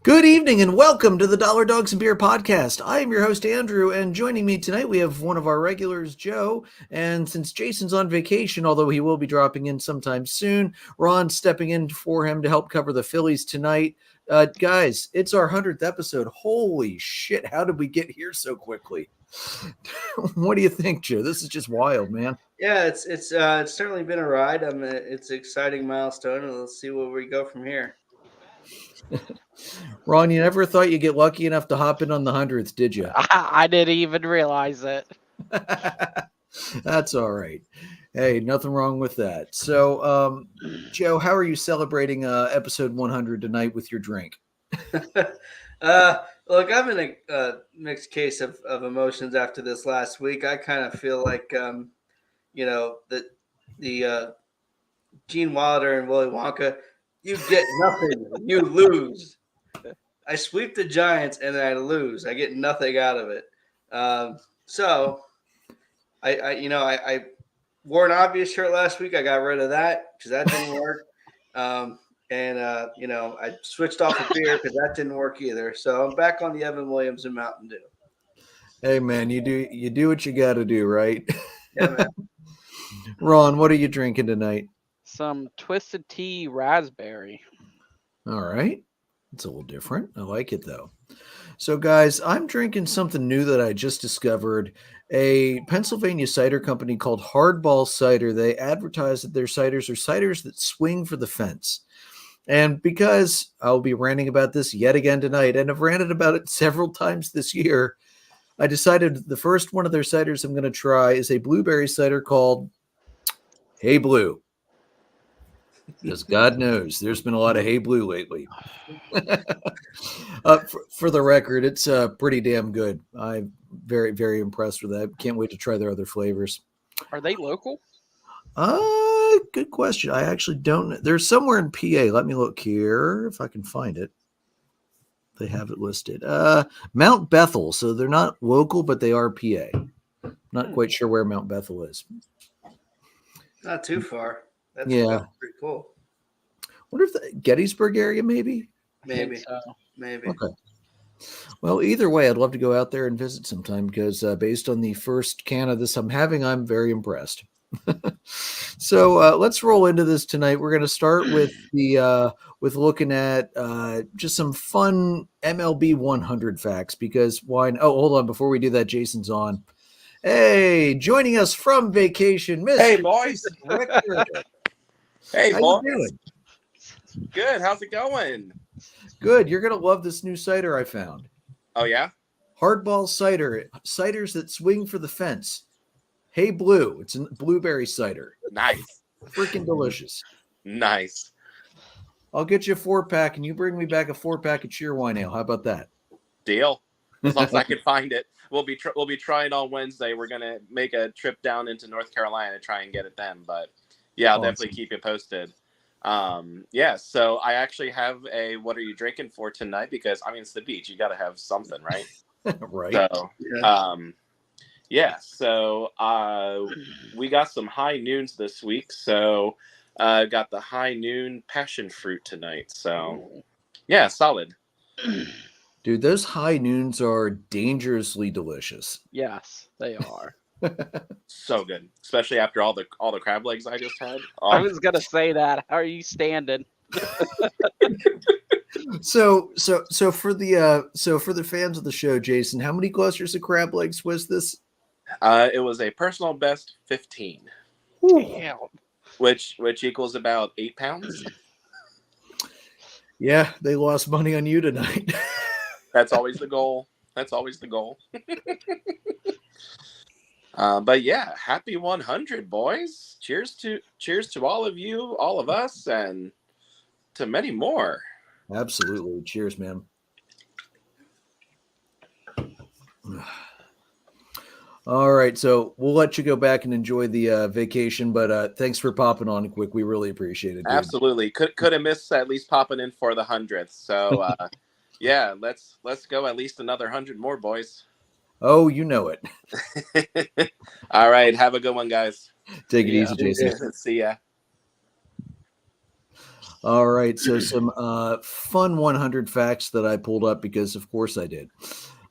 Good evening and welcome to the Dollar Dogs and Beer podcast. I am your host, Andrew, and joining me tonight we have one of our regulars, Joe. And since Jason's on vacation, although he will be dropping in sometime soon, Ron's stepping in for him to help cover the Phillies tonight. Guys, it's our 100th episode. Holy shit, how did we get here so quickly? What do you think, Joe? This is just wild, man. Yeah, it's certainly been a ride. It's an exciting milestone, and let's see where we go from here. Ron, you never thought you'd get lucky enough to hop in on the 100th, did you? I didn't even realize it. That's all right. Hey, nothing wrong with that. So, Joe, how are you celebrating episode 100 tonight with your drink? Look, I'm in a mixed case of emotions after this last week. I kind of feel like, that the Gene Wilder and Willy Wonka, you get nothing, you lose. I sweep the Giants and then I lose. I get nothing out of it. So I wore an obvious shirt last week. I got rid of that because that didn't work. I switched off the beer because that didn't work either. So I'm back on the Evan Williams and Mountain Dew. Hey man, you do what you got to do, right? Yeah, man. Ron, what are you drinking tonight? Some Twisted Tea raspberry. All right. It's a little different. I like it though. So guys, I'm drinking something new that I just discovered. A Pennsylvania cider company called Hardball Cider. They advertise that their ciders are ciders that swing for the fence. And because I'll be ranting about this yet again tonight, and I've ranted about it several times this year, I decided the first one of their ciders I'm going to try is a blueberry cider called Hey Blue. Because God knows there's been a lot of Hey Blue lately. For the record, it's pretty damn good. I'm very, very impressed with that. Can't wait to try their other flavors. Are they local? Good question. I actually don't know. They're somewhere in PA. Let me look here if I can find it. They have it listed. Mount Bethel. So they're not local, but they are PA. Not quite sure where Mount Bethel is. Not too far. That's pretty cool. Wonder if the Gettysburg area, maybe? Maybe. So. Maybe. Okay. Well, either way, I'd love to go out there and visit sometime because based on the first can of this I'm having, I'm very impressed. So let's roll into this tonight. We're going to start with looking at just some fun MLB 100 facts because why? Oh, hold on. Before we do that, Jason's on. Hey, joining us from vacation, Mr. Hey, boys. Hey, How boys. you doing? Good. How's it going? Good. You're going to love this new cider I found. Oh, yeah? Hardball cider. Ciders that swing for the fence. Hey Blue. It's a blueberry cider. Nice. Freaking delicious. Nice. I'll get you a 4-pack and you bring me back a 4-pack of Cheerwine Ale. How about that? Deal. As long as I can find it. We'll be trying on Wednesday. We're going to make a trip down into North Carolina to try and get it then. But, yeah, I'll definitely keep you posted. So I actually have a what are you drinking for tonight? Because, I mean, it's the beach. You got to have something, right? Right. So, we got some high noons this week. So, got the high noon passion fruit tonight. So, yeah, solid. Dude, those high noons are dangerously delicious. Yes, they are. So good, especially after all the crab legs I just had. I was gonna say that. How are you standing? So for the fans of the show, Jason, how many clusters of crab legs was this? It was a personal best 15. Damn. Which equals about 8 pounds. Yeah, they lost money on you tonight. That's always the goal. But yeah, happy 100, boys. Cheers to all of you, all of us, and to many more. Absolutely. Cheers, man. All right, so we'll let you go back and enjoy the vacation, but thanks for popping on quick. We really appreciate it. Dude. Absolutely. Could have missed at least popping in for the 100th. So yeah, let's go at least another 100 more, boys. Oh, you know it. All right, have a good one, guys. Take it easy, Jason. See ya. All right, so some fun 100 facts that I pulled up because, of course, I did.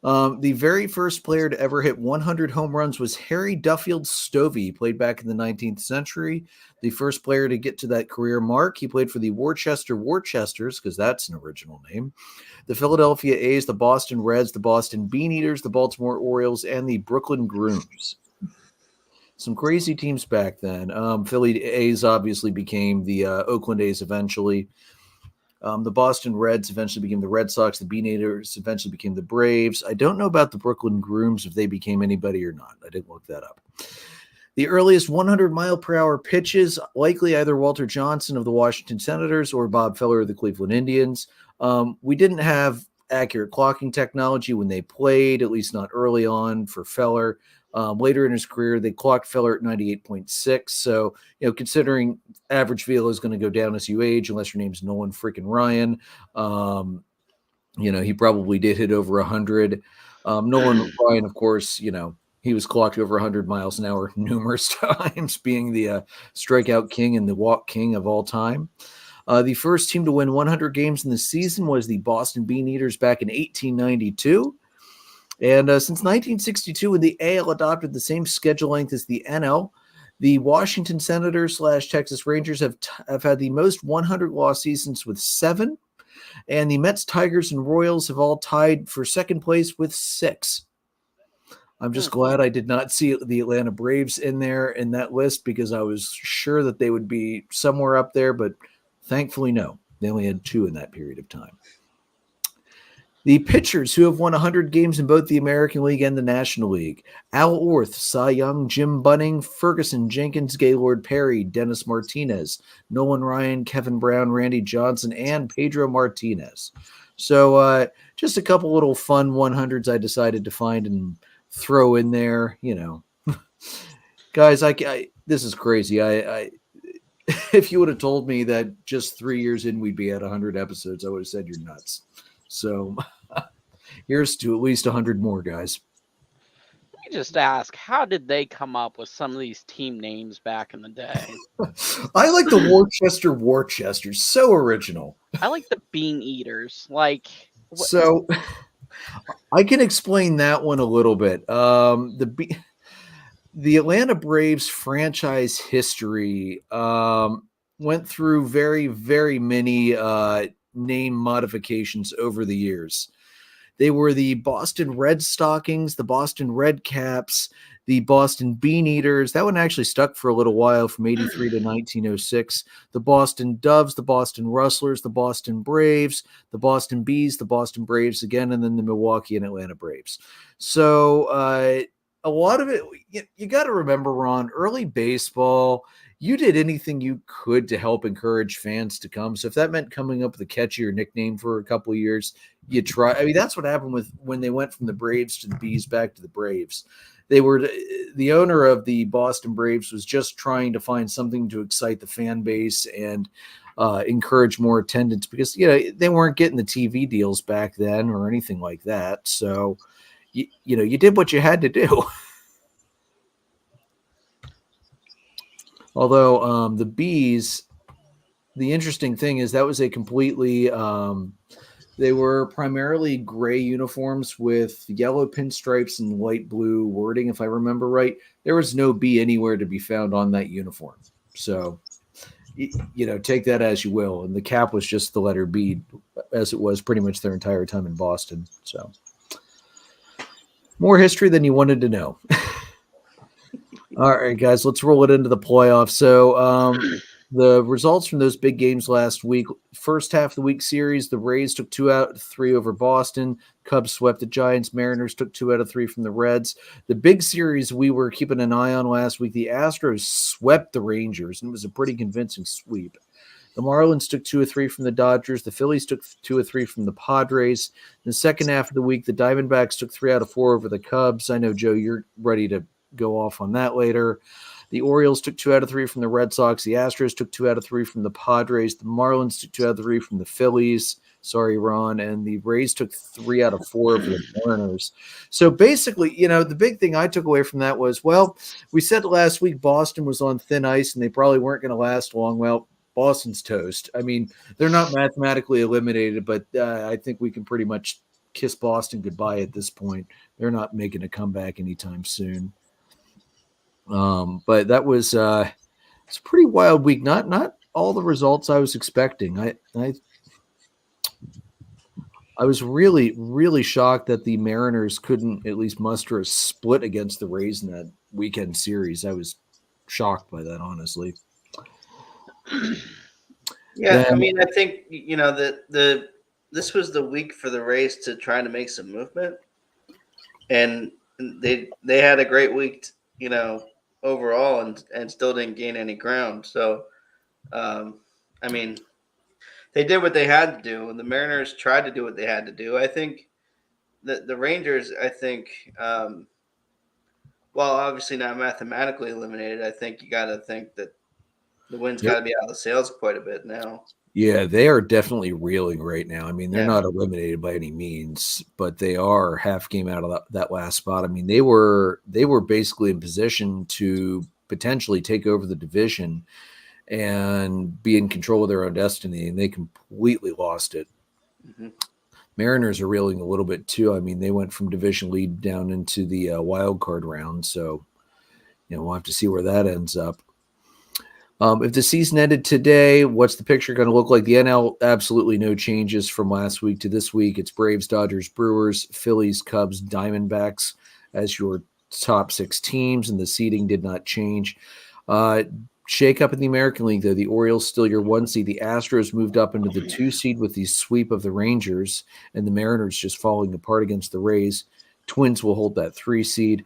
The very first player to ever hit 100 home runs was Harry Duffield Stovey. He played back in the 19th century. The first player to get to that career mark, he played for the Worcesters, because that's an original name, the Philadelphia A's, the Boston Reds, the Boston Beaneaters, the Baltimore Orioles, and the Brooklyn Grooms. Some crazy teams back then. Philly A's obviously became the Oakland A's eventually. The Boston Reds eventually became the Red Sox. The Beaneaters eventually became the Braves. I don't know about the Brooklyn Grooms, if they became anybody or not. I didn't look that up. The earliest 100-mile-per-hour pitches, likely either Walter Johnson of the Washington Senators or Bob Feller of the Cleveland Indians. We didn't have accurate clocking technology when they played, at least not early on for Feller. Later in his career, they clocked Feller at 98.6. So, considering average velo is going to go down as you age, unless your name's Nolan freaking Ryan, he probably did hit over 100. Nolan Ryan, of course, he was clocked over 100 miles an hour numerous times, being the strikeout king and the walk king of all time. The first team to win 100 games in the season was the Boston Beaneaters back in 1892. And since 1962, when the AL adopted the same schedule length as the NL, the Washington Senators / Texas Rangers have had the most 100-loss seasons with 7, and the Mets, Tigers, and Royals have all tied for second place with 6. I'm just glad I did not see the Atlanta Braves in there in that list, because I was sure that they would be somewhere up there, but thankfully, no. They only had 2 in that period of time. The pitchers who have won 100 games in both the American League and the National League: Al Orth, Cy Young, Jim Bunning, Ferguson Jenkins, Gaylord Perry, Dennis Martinez, Nolan Ryan, Kevin Brown, Randy Johnson, and Pedro Martinez. So just a couple little fun 100s I decided to find and throw in there. Guys, this is crazy. I if you would have told me that just 3 years in we'd be at 100 episodes, I would have said you're nuts. So here's to at least 100 more, guys. Let me just ask, how did they come up with some of these team names back in the day? I like the Worcesters. So original. I like the Bean Eaters. So I can explain that one a little bit. The Atlanta Braves franchise history went through very, very many name modifications over the years. They were the Boston Red Stockings, the Boston Red Caps, the Boston Beaneaters. That one actually stuck for a little while, from 83 to 1906. The Boston Doves, the Boston Rustlers, the Boston Braves, the Boston Bees, the Boston Braves again, and then the Milwaukee and Atlanta Braves. So a lot of it, you got to remember, Ron, early baseball, you did anything you could to help encourage fans to come. So if that meant coming up with a catchier nickname for a couple of years, you try. I mean, that's what happened when they went from the Braves to the Bees back to the Braves. The owner of the Boston Braves was just trying to find something to excite the fan base and encourage more attendance, because they weren't getting the TV deals back then or anything like that. So you did what you had to do. Although the Bees, the interesting thing is that was a completely they were primarily gray uniforms with yellow pinstripes and light blue wording, if I remember right. There was no B anywhere to be found on that uniform. So, take that as you will. And the cap was just the letter B, as it was pretty much their entire time in Boston. So, more history than you wanted to know. All right, guys, let's roll it into the playoffs. So the results from those big games last week: first half of the week series, the Rays took 2 out of 3 over Boston. Cubs swept the Giants. Mariners took 2 out of 3 from the Reds. The big series we were keeping an eye on last week, the Astros swept the Rangers, and it was a pretty convincing sweep. The Marlins took 2 of 3 from the Dodgers. The Phillies took 2 of 3 from the Padres. In the second half of the week, the Diamondbacks took 3 out of 4 over the Cubs. I know, Joe, you're ready to go off on that later. The Orioles took 2 out of 3 from the Red Sox. The Astros took 2 out of 3 from the Padres. The Marlins took 2 out of 3 from the Phillies. Sorry, Ron. And the Rays took 3 out of 4 of the Mariners. So basically, the big thing I took away from that was, we said last week Boston was on thin ice and they probably weren't going to last long. Well, Boston's toast. I mean, they're not mathematically eliminated, but I think we can pretty much kiss Boston goodbye at this point. They're not making a comeback anytime soon. But that was it's a pretty wild week. Not all the results I was expecting. I was really, really shocked that the Mariners couldn't at least muster a split against the Rays in that weekend series. I was shocked by that, honestly. Yeah, I mean, I think that this was the week for the Rays to try to make some movement, and they had a great week, overall, and still didn't gain any ground. So, I mean, they did what they had to do, and the Mariners tried to do what they had to do. I think that the Rangers, while obviously not mathematically eliminated, I think you got to think that the wind's got to be out of the sails quite a bit now. Yeah, they are definitely reeling right now. I mean, they're not eliminated by any means, but they are half game out of that last spot. I mean, they were basically in position to potentially take over the division and be in control of their own destiny, and they completely lost it. Mm-hmm. Mariners are reeling a little bit too. I mean, they went from division lead down into the wild card round, so we'll have to see where that ends up. If the season ended today, what's the picture going to look like? The NL, absolutely no changes from last week to this week. It's Braves, Dodgers, Brewers, Phillies, Cubs, Diamondbacks as your top 6 teams, and the seeding did not change. Shake up in the American League, though. The Orioles still your 1 seed. The Astros moved up into the 2 seed with the sweep of the Rangers, and the Mariners just falling apart against the Rays. Twins will hold that 3 seed.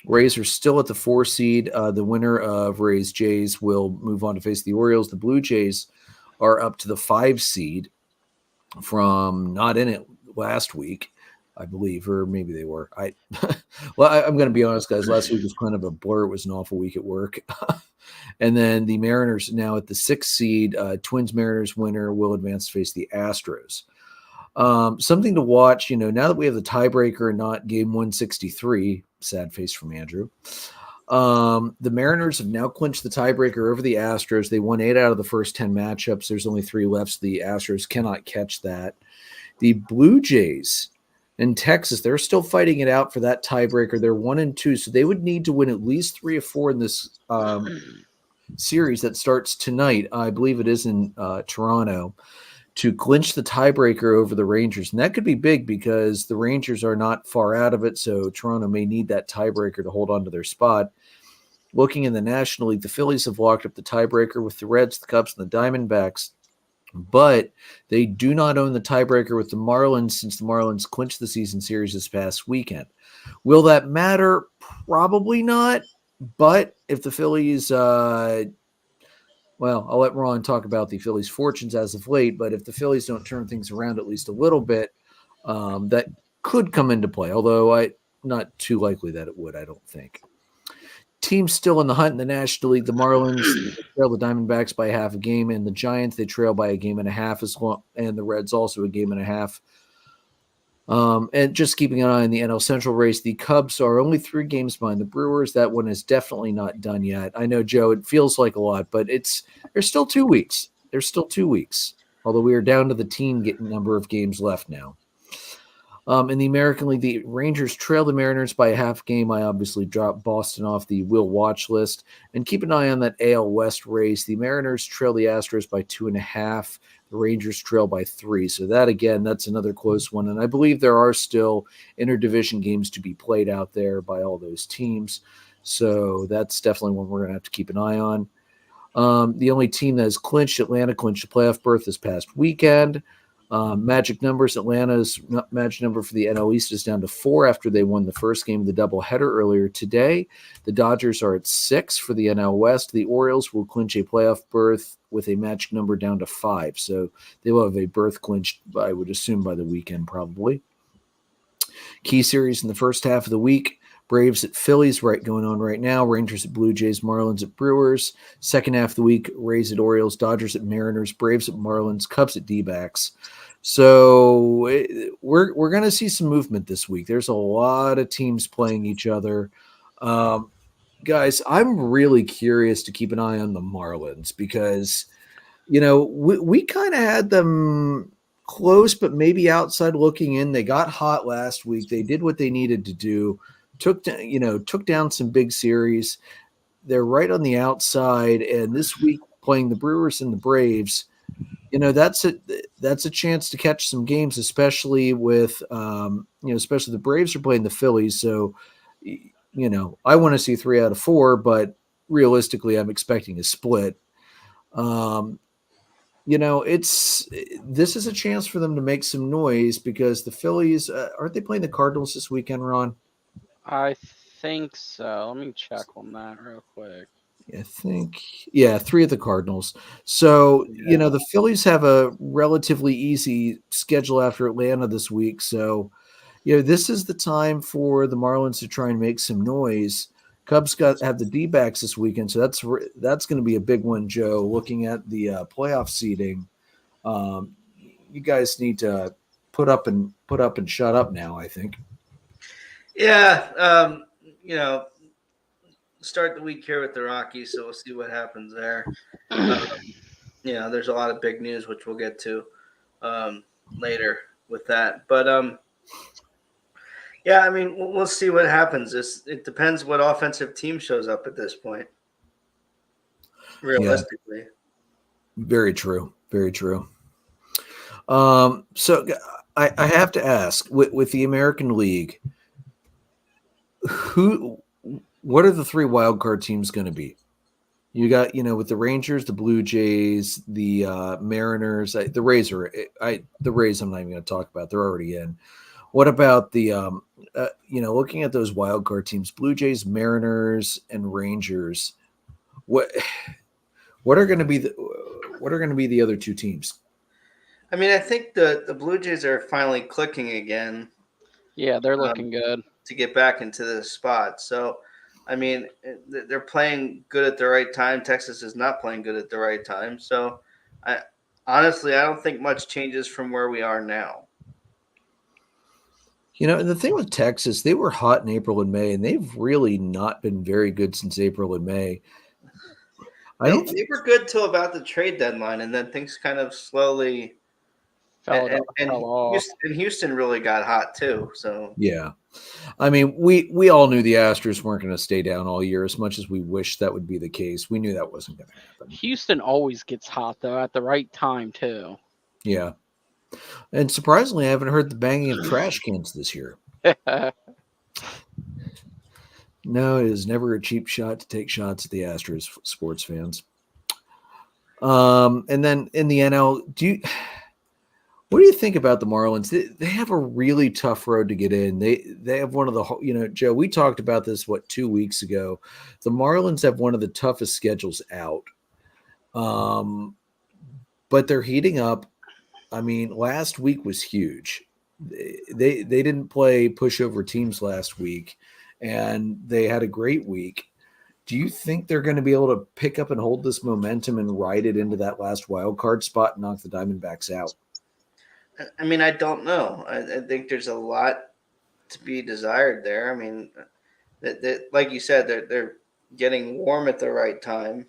Rays are still at the 4 seed. The winner of Rays Jays will move on to face the Orioles. The Blue Jays are up to the 5 seed from not in it last week, I believe, or maybe they were. I'm going to be honest, guys. Last week was kind of a blur. It was an awful week at work. And then the Mariners now at the 6th seed. Twins Mariners winner will advance to face the Astros. Something to watch, now that we have the tiebreaker and not game 163, sad face from Andrew. The Mariners have now clinched the tiebreaker over the Astros. They won 8 out of the first 10 matchups. There's only 3 left. So the Astros cannot catch that. The Blue Jays in Texas, they're still fighting it out for that tiebreaker. They're 1-2, so they would need to win at least 3 or 4 in this series that starts tonight. I believe it is in Toronto, to clinch the tiebreaker over the Rangers. And that could be big because the Rangers are not far out of it, so Toronto may need that tiebreaker to hold on to their spot. Looking in the National League, the Phillies have locked up the tiebreaker with the Reds, the Cubs, and the Diamondbacks, but they do not own the tiebreaker with the Marlins since the Marlins clinched the season series this past weekend. Will that matter? Probably not, but if the Phillies I'll let Ron talk about the Phillies' fortunes as of late, but if the Phillies don't turn things around at least a little bit, that could come into play, although not too likely that it would, I don't think. Teams still in the hunt in the National League. The Marlins trail the Diamondbacks by half a game, and the Giants, they trail by a game and a half, and the Reds also a game and a half. And just keeping an eye on the NL Central race, the Cubs are only 3 games behind the Brewers. That one is definitely not done yet. I know, Joe, it feels like a lot, but there's still 2 weeks. There's still 2 weeks, although we are down to the team number of games left now. In the American League, the Rangers trail the Mariners by a half game. I obviously dropped Boston off the will watch list. And keep an eye on that AL West race. The Mariners trail the Astros by 2.5. The Rangers trail by 3. So that's another close one. And I believe there are still interdivision games to be played out there by all those teams. So that's definitely one we're going to have to keep an eye on. The only team that has clinched, Atlanta clinched a playoff berth this past weekend. Magic numbers, Atlanta's magic number for the NL East is down to 4 after they won the first game of the doubleheader earlier today. The Dodgers are at 6 for the NL West. The Orioles will clinch a playoff berth with a magic number down to 5. So they will have a berth clinched, I would assume, by the weekend probably. Key series in the first half of the week. Braves at Phillies going on right now. Rangers at Blue Jays, Marlins at Brewers. Second half of the week, Rays at Orioles, Dodgers at Mariners, Braves at Marlins, Cubs at D-backs. So we're going to see some movement this week. There's a lot of teams playing each other. Guys, I'm really curious to keep an eye on the Marlins because, we kind of had them close, but maybe outside looking in. They got hot last week. They did what they needed to do. Took down some big series. They're right on the outside, and this week playing the Brewers and the Braves, that's a chance to catch some games, especially with especially the Braves are playing the Phillies. So, I want to see 3 out of 4, but realistically, I'm expecting a split. This is a chance for them to make some noise because the Phillies aren't they playing the Cardinals this weekend, Ron? I think so. Let me check on that real quick. I think, 3 of the Cardinals. So, the Phillies have a relatively easy schedule after Atlanta this week. So, this is the time for the Marlins to try and make some noise. Cubs have the D-backs this weekend, so that's going to be a big one, Joe. Looking at the playoff seeding, you guys need to put up and shut up now, I think. Yeah, start the week here with the Rockies, so we'll see what happens there. There's a lot of big news, which we'll get to later with that. But, we'll see what happens. It depends what offensive team shows up at this point, realistically. Yeah. Very true. Very true. So I have to ask, with the American League, what are the 3 wild card teams going to be? You got, with the Rangers, the Blue Jays, the Mariners, the Rays the Rays I'm not even going to talk about. They're already in. What about the, looking at those wild card teams, Blue Jays, Mariners, and Rangers, what are going to be the other 2 teams? I mean, I think the Blue Jays are finally clicking again. Yeah, they're looking good to get back into this spot. So, I mean, they're playing good at the right time. Texas is not playing good at the right time. So, I don't think much changes from where we are now. And the thing with Texas, they were hot in April and May, and they've really not been very good since April and May. They were good till about the trade deadline, and then things kind of slowly fell off. And Houston really got hot too. So yeah, I mean, we all knew the Astros weren't going to stay down all year. As much as we wish that would be the case, we knew that wasn't going to happen. Houston always gets hot though at the right time too. Yeah. And surprisingly, I haven't heard the banging of trash cans this year. No, it is never a cheap shot to take shots at the Astros, sports fans. And then in the NL, what do you think about the Marlins? They have a really tough road to get in. They have one of the, Joe, we talked about this, 2 weeks ago. The Marlins have one of the toughest schedules out. But they're heating up. I mean, last week was huge. They didn't play pushover teams last week, and they had a great week. Do you think they're going to be able to pick up and hold this momentum and ride it into that last wild card spot and knock the Diamondbacks out? I mean, I don't know. I think there's a lot to be desired there. I mean, that like you said, they're getting warm at the right time.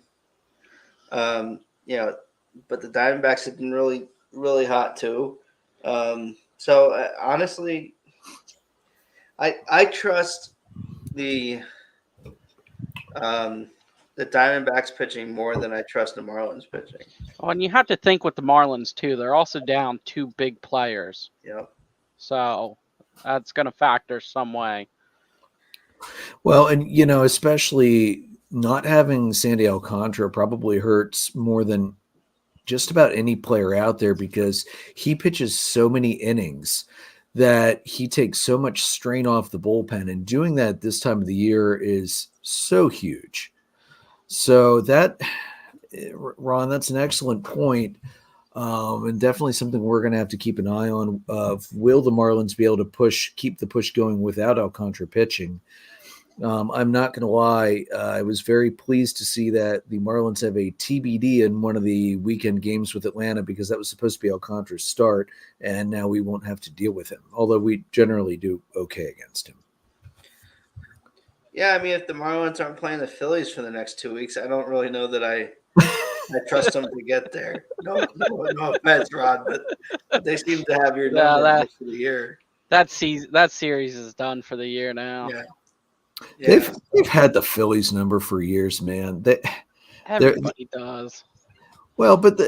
But the Diamondbacks have been really, really hot too. So honestly, I trust the Diamondbacks pitching more than I trust the Marlins pitching. Oh, and you have to think with the Marlins too. They're also down 2 big players. Yeah. So that's going to factor some way. Well, and especially not having Sandy Alcantara probably hurts more than just about any player out there because he pitches so many innings that he takes so much strain off the bullpen, and doing that this time of the year is so huge. So that, Ron, that's an excellent point, and definitely something we're going to have to keep an eye on. Will the Marlins be able to keep the push going without Alcantara pitching? I'm not going to lie. I was very pleased to see that the Marlins have a TBD in one of the weekend games with Atlanta because that was supposed to be Alcantara's start, and now we won't have to deal with him, although we generally do okay against him. Yeah, I mean, if the Marlins aren't playing the Phillies for the next 2 weeks, I don't really know that I I trust them to get there. No offense, Rod, but they seem to have your Yeah, number most of the year. that series is done for the year now. Yeah. They've had the Phillies number for years, man. Everybody does. Well, but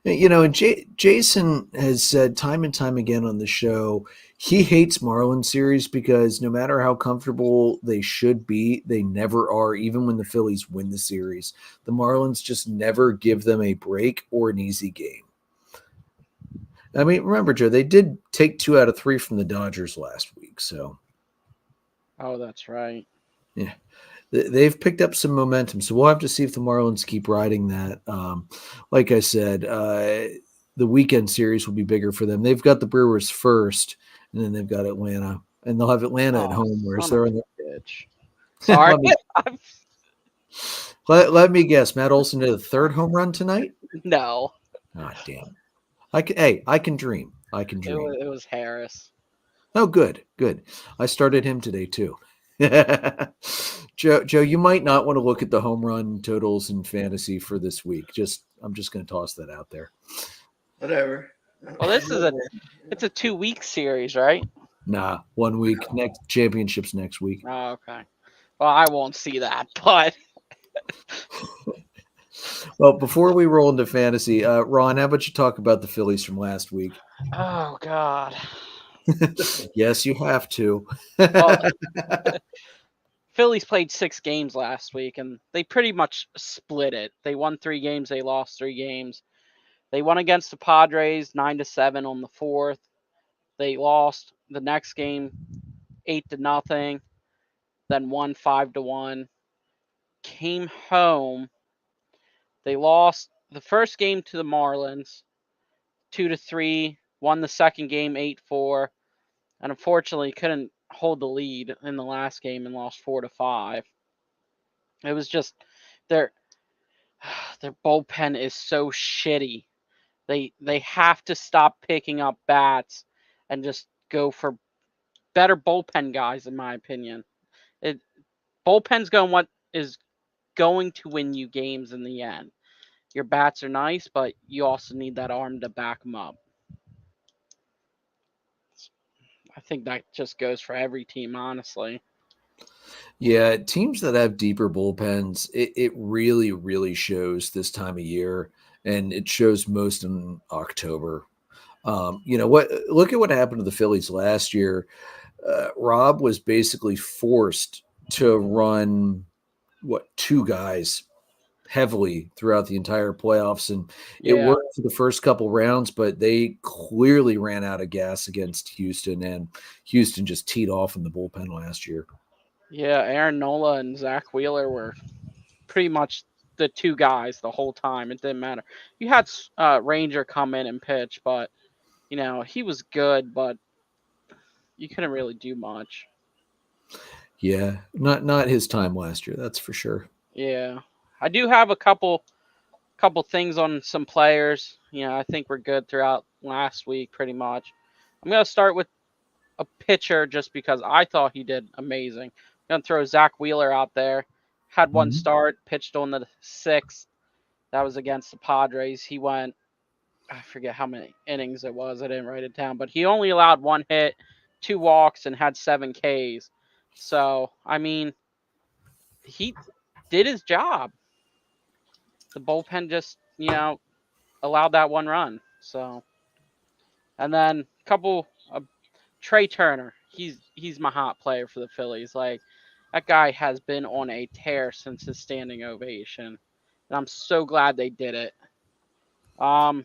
and Jason has said time and time again on the show, he hates Marlins series because no matter how comfortable they should be, they never are, even when the Phillies win the series. The Marlins just never give them a break or an easy game. I mean, remember, Joe, they did take 2 out of 3 from the Dodgers last week, so. Oh, that's right. Yeah. They've picked up some momentum, so we'll have to see if the Marlins keep riding that. Like I said, the weekend series will be bigger for them. They've got the Brewers first, and then they've got Atlanta, and they'll have Atlanta at home. Whereas they're in the bitch. Sorry. let me guess. Matt Olson did a 3rd home run tonight? No. Ah, damn. I can dream. I can dream. It was Harris. Oh, good. I started him today too. Joe, you might not want to look at the home run totals in fantasy for this week. I'm just going to toss that out there. Whatever. Well, it's a 2-week series, right? Nah, 1 week. Next championships next week. Oh, okay. Well, I won't see that, but. Well, before we roll into fantasy, Ron, how about you talk about the Phillies from last week? Oh God. Yes, you have to. Well, Phillies played 6 games last week, and they pretty much split it. They won 3 games. They lost 3 games. They won against the Padres 9-7 on the 4th. They lost the next game 8-0. Then won 5-1. Came home. They lost the first game to the Marlins 2-3. Won the second game 8-4. And unfortunately couldn't hold the lead in the last game and lost 4-5. It was just their bullpen is so shitty. They have to stop picking up bats and just go for better bullpen guys, in my opinion. Bullpen's what is going to win you games in the end. Your bats are nice, but you also need that arm to back them up. I think that just goes for every team, honestly. Yeah, teams that have deeper bullpens, it really, really shows this time of year, and it shows most in October. Look at what happened to the Phillies last year. Rob was basically forced to run 2 guys heavily throughout the entire playoffs, and it worked for the first couple rounds, but they clearly ran out of gas against Houston, and Houston just teed off in the bullpen last year. Yeah, Aaron Nola and Zach Wheeler were pretty much the 2 guys the whole time. It didn't matter. You had Ranger come in and pitch, but he was good, but you couldn't really do much. Yeah, not his time last year, that's for sure. Yeah, I do have a couple things on some players. I think we're good throughout last week, pretty much. I'm gonna start with a pitcher just because I thought he did amazing. I'm gonna throw Zach Wheeler out there. Had 1 start, pitched on the 6th. That was against the Padres. He went, I forget how many innings it was. I didn't write it down, but he only allowed 1 hit, 2 walks, and had 7 Ks. So, I mean, he did his job. The bullpen just, allowed that 1 run. So, and then a couple of Trey Turner. He's my hot player for the Phillies. Like, that guy has been on a tear since his standing ovation, and I'm so glad they did it. So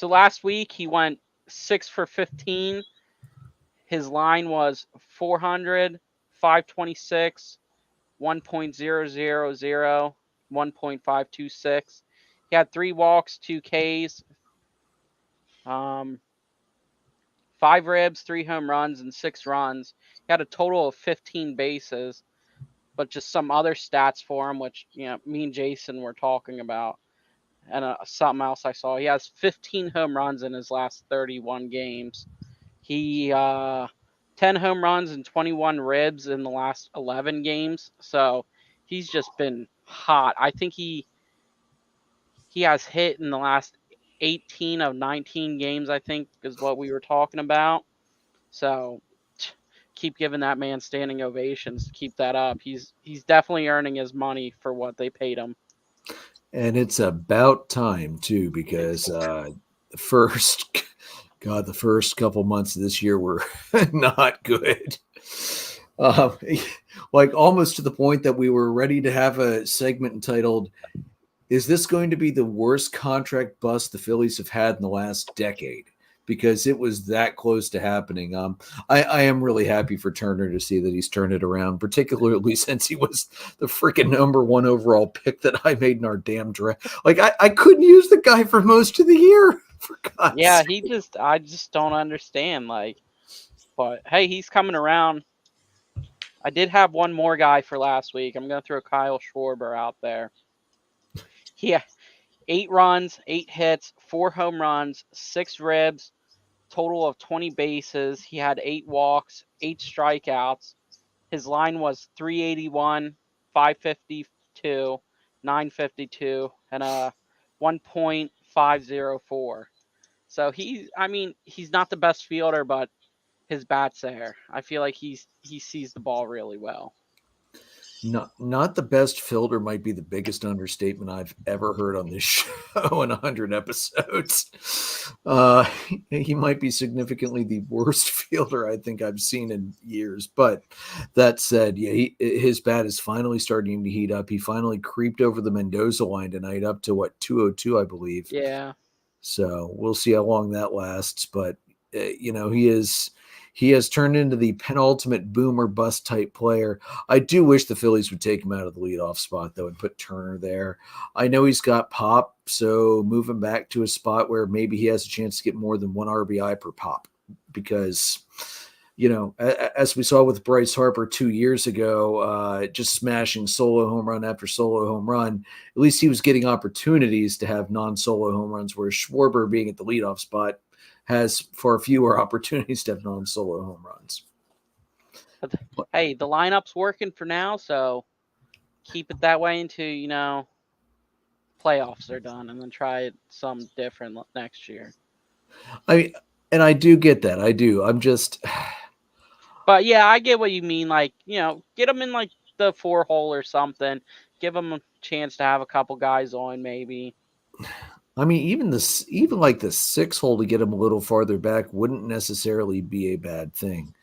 last week he went 6 for 15. His line was 400, 526, 1.000, 1.526. He had 3 walks, 2 Ks, 5 ribs, 3 home runs, and 6 runs. He had a total of 15 bases, but just some other stats for him, which me and Jason were talking about. And something else I saw. He has 15 home runs in his last 31 games. He 10 home runs and 21 ribs in the last 11 games. So he's just been hot. I think he He has hit in the last 18 of 19 games, I think, is what we were talking about. So keep giving that man standing ovations. Keep that up. He's definitely earning his money for what they paid him. And it's about time too, because the first couple months of this year were not good. Like almost to the point that we were ready to have a segment entitled, "Is this going to be the worst contract bust the Phillies have had in the last decade?" Because it was that close to happening. I am really happy for Turner to see that he's turned it around, particularly since he was the freaking number 1 overall pick that I made in our damn draft. Like I couldn't use the guy for most of the year. For God's sake. I just don't understand. Like, but hey, he's coming around. I did have one more guy for last week. I'm gonna throw Kyle Schwarber out there. Yeah, 8 runs, 8 hits, 4 home runs, 6 ribs, total of 20 bases. He had 8 walks, 8 strikeouts. His line was 381, 552, 952, and a 1.504. So he's not the best fielder, but his bat's there. I feel like he sees the ball really well. Not the best fielder might be the biggest understatement I've ever heard on this show in 100 episodes. He might be significantly the worst fielder I think I've seen in years. But that said, yeah, his bat is finally starting to heat up. He finally creeped over the Mendoza line tonight up to 202, I believe. Yeah. So we'll see how long that lasts. But he has turned into the penultimate boom or bust type player. I do wish the Phillies would take him out of the leadoff spot, though, and put Turner there. I know he's got pop, so move him back to a spot where maybe he has a chance to get more than 1 RBI per pop. Because, as we saw with Bryce Harper 2 years ago, just smashing solo home run after solo home run, at least he was getting opportunities to have non-solo home runs, whereas Schwarber being at the leadoff spot has far fewer opportunities to have non-solo home runs. Hey, the lineup's working for now, so keep it that way until, playoffs are done, and then try some different next year. And I do get that. I do. I'm just... But, yeah, I get what you mean. Like, get them in, like, the 4-hole or something. Give them a chance to have a couple guys on, maybe. I mean, even like the 6-hole to get him a little farther back wouldn't necessarily be a bad thing.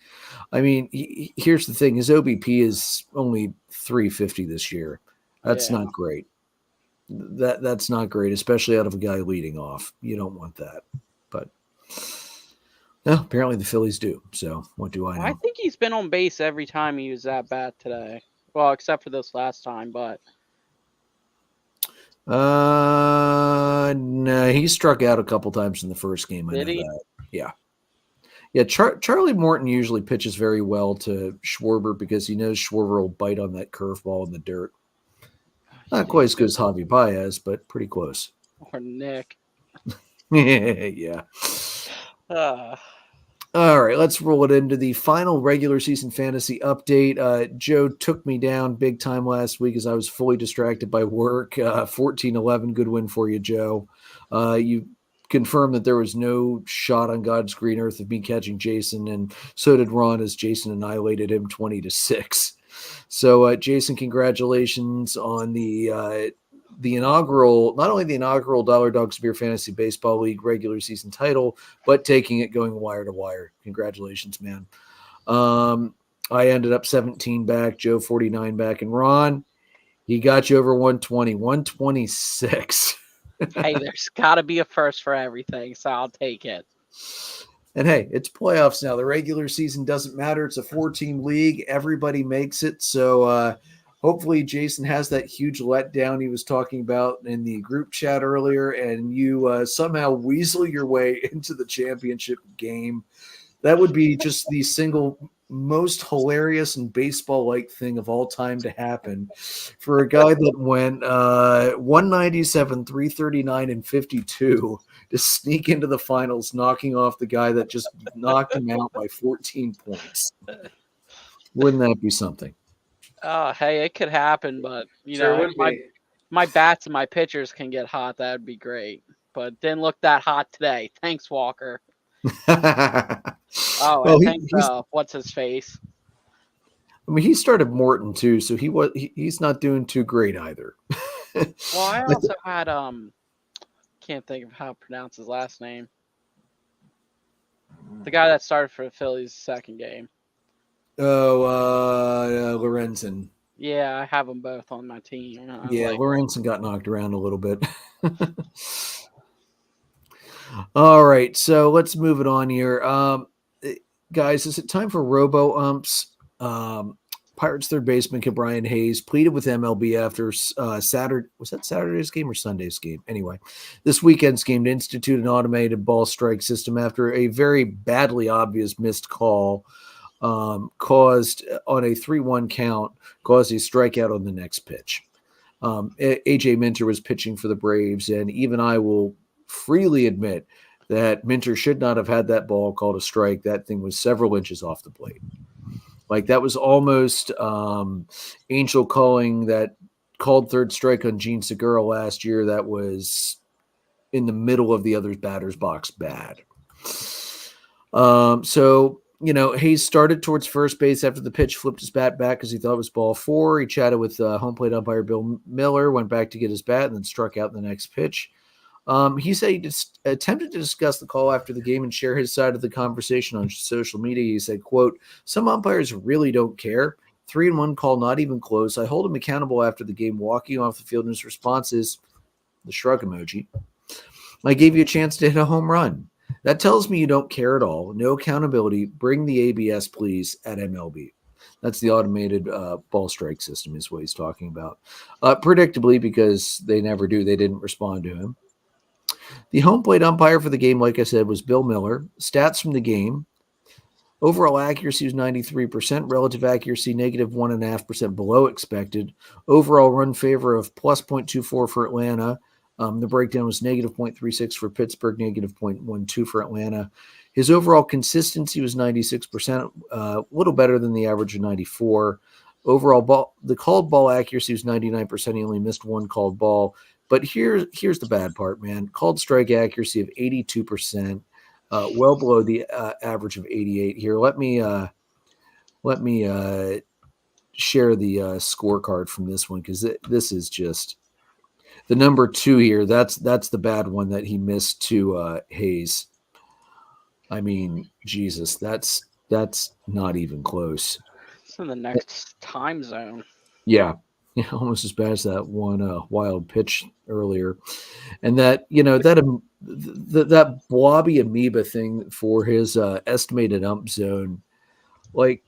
I mean, here's the thing: his OBP is only 350 this year. That's not great. That's not great, especially out of a guy leading off. You don't want that. But no, apparently the Phillies do. So what do I know? I think he's been on base every time he used that bat today. Well, except for this last time, but. No, he struck out a couple times in the first game. Did he? Yeah. Yeah, Charlie Morton usually pitches very well to Schwarber because he knows Schwarber will bite on that curveball in the dirt. Not quite as good as Javi Baez, but pretty close. Or Nick. Yeah. All right, let's roll it into the final regular season fantasy update. Joe took me down big time last week as I was fully distracted by work. 14-11, good win for you, Joe. You confirmed that there was no shot on God's green earth of me catching Jason, and so did Ron as Jason annihilated him 20-6. So, Jason, congratulations on the inaugural, not only the inaugural Dollar Dogs Beer Fantasy Baseball League regular season title, but taking it going wire to wire. Congratulations, man. I ended up 17 back, Joe 49 back, and Ron, he got you over 120, 126. Hey, there's got to be a first for everything, so I'll take it. And hey, it's playoffs now. The regular season doesn't matter. It's a 4-team league. Everybody makes it. So hopefully Jason has that huge letdown he was talking about in the group chat earlier, and you somehow weasel your way into the championship game. That would be just the single most hilarious and baseball-like thing of all time to happen for a guy that went 197, 339, and 52 to sneak into the finals, knocking off the guy that just knocked him out by 14 points. Wouldn't that be something? Hey, it could happen, but Sure would be. my bats and my pitchers can get hot, that would be great. But didn't look that hot today. Thanks, Walker. Oh, Well, and thanks, what's his face? I mean, he started Morton too, so he's not doing too great either. Well, I also had can't think of how to pronounce his last name. The guy that started for the Phillies' second game. Oh, Lorenzen. Yeah, I have them both on my team. Lorenzen got knocked around a little bit. All right, so let's move it on here. Guys, is it time for Robo Umps? Pirates third baseman Brian Hayes pleaded with MLB after Saturday. Was that Saturday's game or Sunday's game? Anyway, this weekend's game to institute an automated ball strike system after a very badly obvious missed call caused on a 3-1 count, caused a strikeout on the next pitch. AJ Minter was pitching for the Braves, and even I will freely admit that Minter should not have had that ball called a strike. That thing was several inches off the plate. Like, that was almost Angel calling that called third strike on Gene Segura last year. That was in the middle of the other batter's box bad. So, Hayes started towards first base after the pitch, flipped his bat back because he thought it was ball 4. He chatted with home plate umpire Bill Miller, went back to get his bat, and then struck out in the next pitch. He said he just attempted to discuss the call after the game and share his side of the conversation on social media. He said, quote, "Some umpires really don't care. 3-1 call, not even close. I hold him accountable after the game, walking off the field, and his response is the shrug emoji. I gave you a chance to hit a home run. That tells me you don't care at all. No accountability. Bring the ABS, please, at MLB." That's the automated ball strike system is what he's talking about. Predictably, because they never do, they didn't respond to him. The home plate umpire for the game, like I said, was Bill Miller. Stats from the game. Overall accuracy was 93%. Relative accuracy, negative 1.5% below expected. Overall run favor of plus 0.24 for Atlanta. The breakdown was negative 0.36 for Pittsburgh, negative 0.12 for Atlanta. His overall consistency was 96%, a little better than the average of 94. Overall the called ball accuracy was 99%. He only missed one called ball. But here's the bad part, man. Called strike accuracy of 82%, well below the average of 88 here. Let me share the scorecard from this one, because this is just the number 2 here. That's the bad one that he missed to Hayes. I mean, Jesus, that's not even close. It's in the next time zone. Yeah, almost as bad as that one wild pitch earlier. And that, that blobby amoeba thing for his estimated ump zone, like,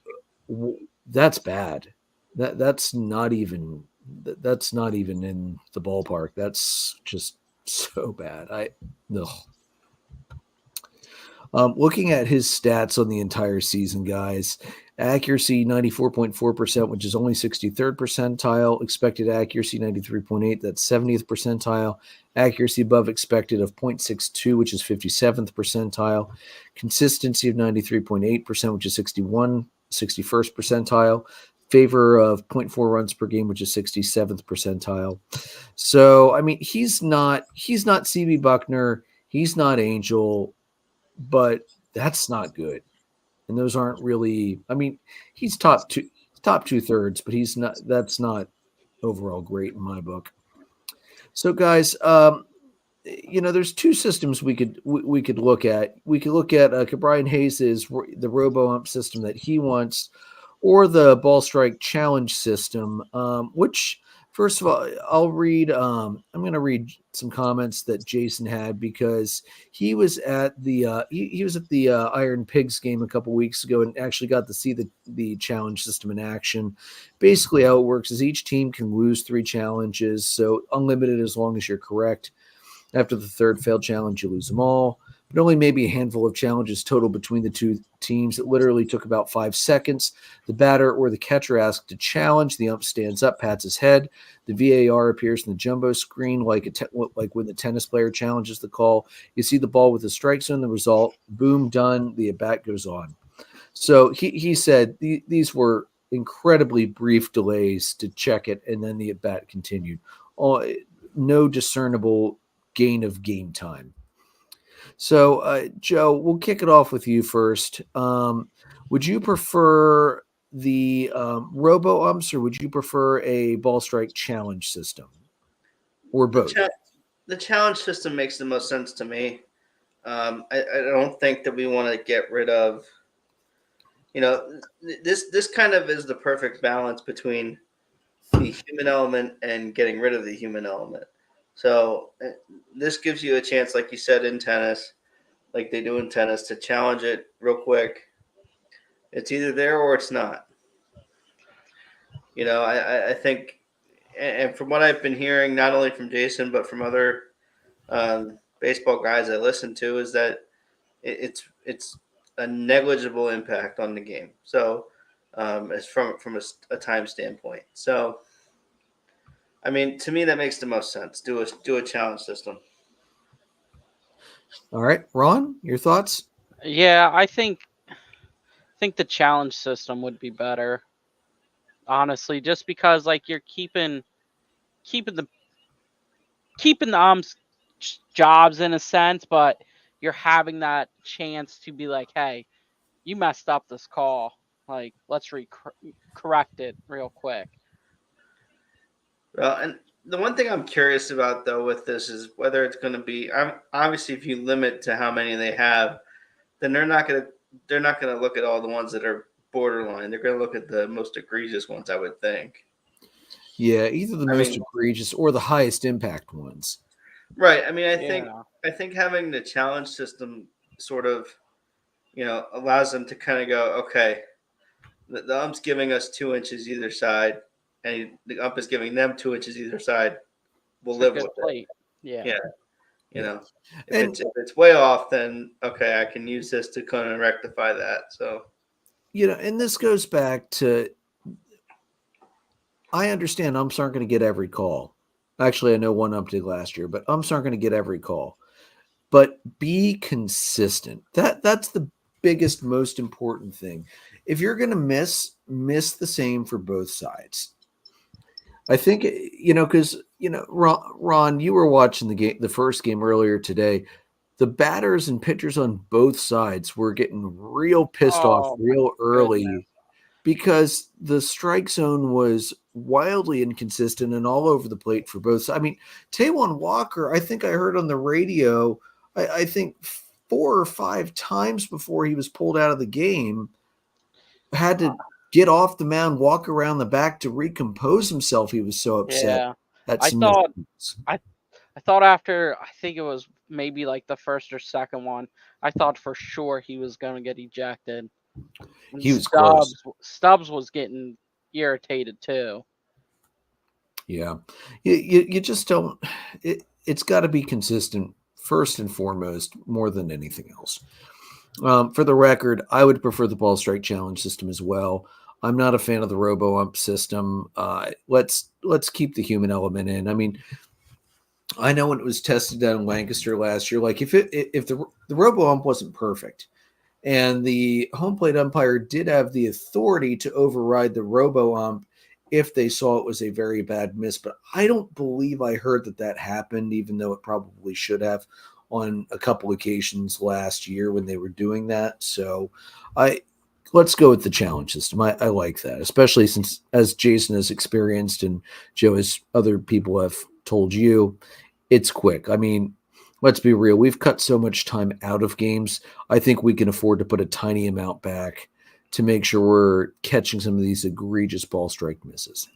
that's bad. That's not even in the ballpark. That's just so bad. Looking at his stats on the entire season, guys, accuracy 94.4%, which is only 63rd percentile. Expected accuracy 93.8, that's 70th percentile. Accuracy above expected of 0.62, which is 57th percentile. Consistency of 93.8%, which is 61st percentile. Favor of 0.4 runs per game, which is 67th percentile. So, I mean, he's not CB Buckner, he's not Angel, but that's not good. And those aren't really, I mean, he's top 2/3, but that's not overall great in my book. So, guys, there's 2 systems we could look at. We could look at Brian Hayes' the Robo Ump system that he wants, or the ball strike challenge system, which, first of all, I'll read. I'm going to read some comments that Jason had, because he was at the he was at the Iron Pigs game a couple weeks ago and actually got to see the challenge system in action. Basically, how it works is each team can lose 3 challenges, so unlimited as long as you're correct. After the 3rd failed challenge, you lose them all. But only maybe a handful of challenges total between the 2 teams. It literally took about 5 seconds. The batter or the catcher asked to challenge. The ump stands up, pats his head. The VAR appears in the jumbo screen like when the tennis player challenges the call. You see the ball with the strike zone. The result, boom, done. The at-bat goes on. So he said these were incredibly brief delays to check it, and then the at-bat continued. no discernible gain of game time. So, Joe, we'll kick it off with you first. Would you prefer the Robo Umps, or would you prefer a ball strike challenge system, or both? The challenge system makes the most sense to me. I don't think that we want to get rid of, this kind of is the perfect balance between the human element and getting rid of the human element. So this gives you a chance, like you said, in tennis, like they do in tennis, to challenge it real quick. It's either there or it's not. I think, and from what I've been hearing, not only from Jason, but from other baseball guys I listen to, is that it's a negligible impact on the game. So it's from a time standpoint. So, I mean, to me, that makes the most sense. Do a challenge system. All right, Ron, your thoughts? Yeah, I think the challenge system would be better. Honestly, just because like you're keeping the umps jobs in a sense, but you're having that chance to be like, hey, you messed up this call. Like, let's correct it real quick. Well, and the one thing I'm curious about though with this is whether it's going to be. Obviously, if you limit to how many they have, then they're not going to look at all the ones that are borderline. They're going to look at the most egregious ones, I would think. Yeah, either the most egregious or the highest impact ones. Right. I mean, I think having the challenge system sort of, allows them to kind of go, okay, the ump's giving us 2 inches either side, and the ump is giving them 2 inches either side. We'll live with it. Yeah. If it's way off, then okay, I can use this to kind of rectify that. So, and this goes back to, I understand umps aren't going to get every call. Actually, I know one ump did last year, but umps aren't going to get every call. But be consistent. That's the biggest, most important thing. If you're going to miss the same for both sides. I think, because, Ron, you were watching the first game earlier today. The batters and pitchers on both sides were getting real pissed off real early because the strike zone was wildly inconsistent and all over the plate for both sides. I mean, Taijuan Walker, I think I heard on the radio, I think 4 or 5 times before he was pulled out of the game, had to get off the mound, walk around the back to recompose himself. He was so upset. Yeah. I thought after, I think it was maybe like the first or second one, I thought for sure he was going to get ejected. He was close. Stubbs was getting irritated too. Yeah. You just don't, it's got to be consistent first and foremost, more than anything else. For the record, I would prefer the ball strike challenge system as well. I'm not a fan of the Robo Ump system. Let's keep the human element in. I mean, I know when it was tested down in Lancaster last year, like if the Robo Ump wasn't perfect, and the home plate umpire did have the authority to override the Robo Ump if they saw it was a very bad miss, but I don't believe I heard that happened, even though it probably should have on a couple occasions last year when they were doing that. So let's go with the challenge system. I like that, especially since, as Jason has experienced and Joe, as other people have told you, it's quick. I mean, let's be real. We've cut so much time out of games. I think we can afford to put a tiny amount back to make sure we're catching some of these egregious ball strike misses.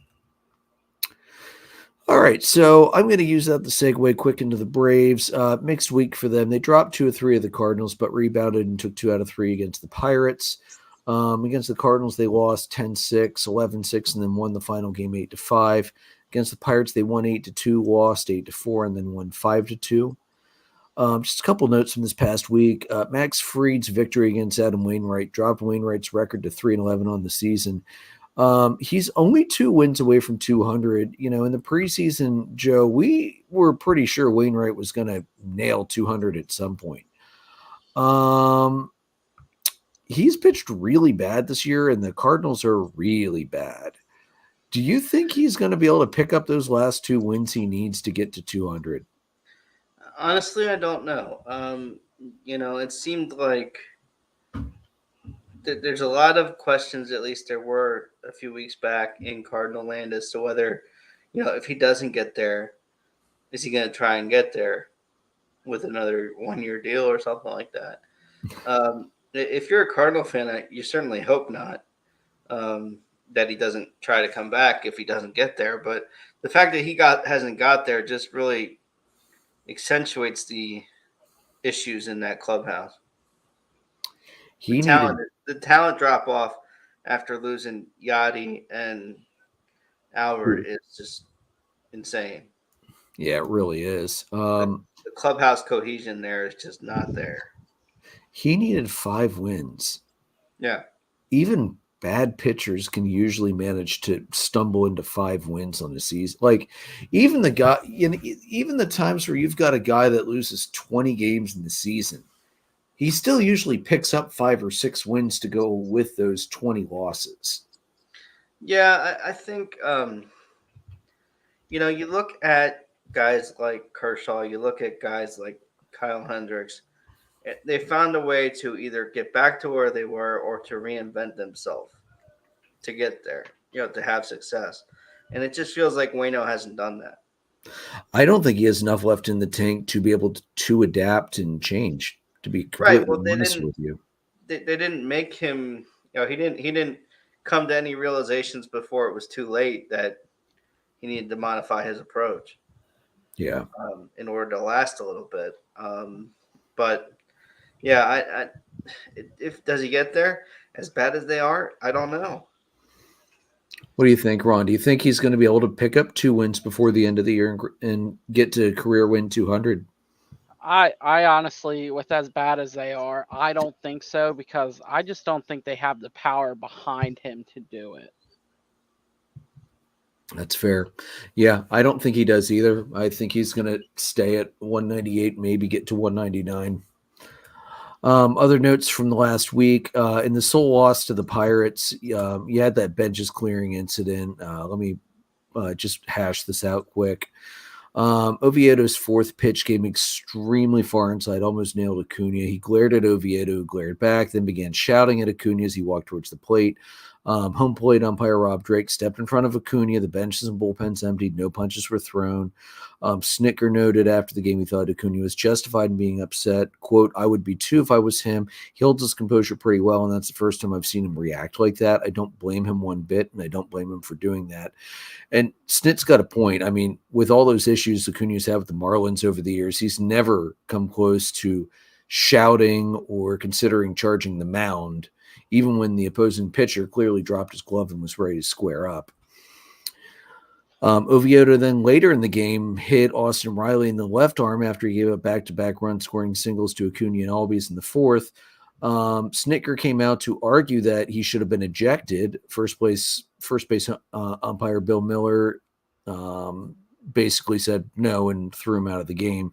All right, so I'm going to use that to segue quick into the Braves. Mixed week for them. They dropped 2 of 3 of the Cardinals, but rebounded and took 2 out of 3 against the Pirates. Against the Cardinals, they lost 10-6, 11-6, and then won the final game 8-5. Against the Pirates, they won 8-2, lost 8-4, and then won 5-2. Just a couple notes from this past week. Max Fried's victory against Adam Wainwright dropped Wainwright's record to 3-11 on the season. He's only 2 wins away from 200. In the preseason, Joe, we were pretty sure Wainwright was going to nail 200 at some point. He's pitched really bad this year, and the Cardinals are really bad. Do you think he's going to be able to pick up those last 2 wins he needs to get to 200? Honestly, I don't know. It seemed like there's a lot of questions, at least there were a few weeks back in Cardinal land, as to whether, if he doesn't get there, is he going to try and get there with another 1-year deal or something like that? If you're a Cardinal fan, you certainly hope not, that he doesn't try to come back if he doesn't get there. But the fact that he hasn't got there just really accentuates the issues in that clubhouse. The talent drop off after losing Yachty and Albert is just insane. Yeah, it really is. The clubhouse cohesion there is just not there. He needed 5 wins. Yeah. Even bad pitchers can usually manage to stumble into 5 wins on a season. Like even the times where you've got a guy that loses 20 games in the season, he still usually picks up 5 or 6 wins to go with those 20 losses. Yeah, I think, you look at guys like Kershaw, you look at guys like Kyle Hendricks, they found a way to either get back to where they were or to reinvent themselves to get there, to have success. And it just feels like Waino hasn't done that. I don't think he has enough left in the tank to be able to adapt and change. To be completely honest with you, they didn't make him. He didn't come to any realizations before it was too late that he needed to modify his approach. Yeah, in order to last a little bit. But yeah, if does he get there as bad as they are? I don't know. What do you think, Ron? Do you think he's going to be able to pick up 2 wins before the end of the year and get to career win 200? I honestly, with as bad as they are, I don't think so, because I just don't think they have the power behind him to do it. That's fair. Yeah, I don't think he does either. I think he's going to stay at 198, maybe get to 199. Other notes from the last week, in the sole loss to the Pirates, you had that benches clearing incident. Let me just hash this out quick. Oviedo's 4th pitch came extremely far inside, almost nailed Acuna. He glared at Oviedo, who glared back, then began shouting at Acuna as he walked towards the plate. Home plate umpire Rob Drake stepped in front of Acuna. The benches and bullpens emptied. No punches were thrown. Snicker noted after the game he thought Acuna was justified in being upset. Quote, "I would be too if I was him. He holds his composure pretty well, and that's the first time I've seen him react like that. I don't blame him one bit, and I don't blame him for doing that." And Snit's got a point. I mean, with all those issues Acuna's had with the Marlins over the years, he's never come close to shouting or considering charging the mound, even when the opposing pitcher clearly dropped his glove and was ready to square up. Oviedo then later in the game hit Austin Riley in the left arm after he gave up back-to-back run-scoring singles to Acuna and Albies in the 4th. Snicker came out to argue that he should have been ejected. First base umpire Bill Miller basically said no and threw him out of the game.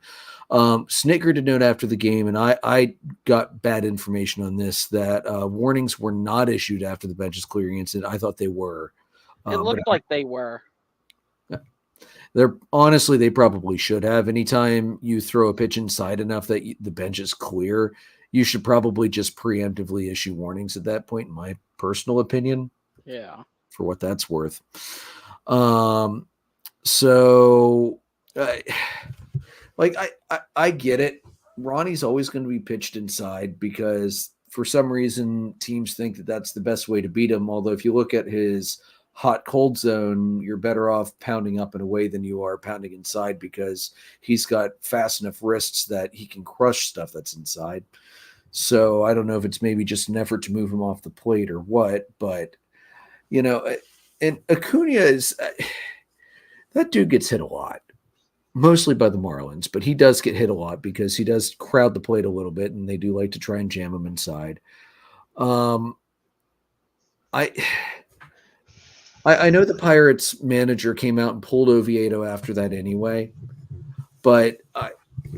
Snicker did note after the game, and I got bad information on this, that warnings were not issued after the benches clearing incident. I thought they were. It looked like they were. They probably should have. Anytime you throw a pitch inside enough that the bench is clear, you should probably just preemptively issue warnings at that point, in my personal opinion. Yeah. For what that's worth. I get it. Ronnie's always going to be pitched inside because for some reason teams think that that's the best way to beat him. Although if you look at his hot cold zone, you're better off pounding up and away than you are pounding inside, because he's got fast enough wrists that he can crush stuff that's inside. So I don't know if it's maybe just an effort to move him off the plate or what, but and Acuna is that dude gets hit a lot, mostly by the Marlins, but he does get hit a lot because he does crowd the plate a little bit, and they do like to try and jam him inside. I know the Pirates manager came out and pulled Oviedo after that anyway, but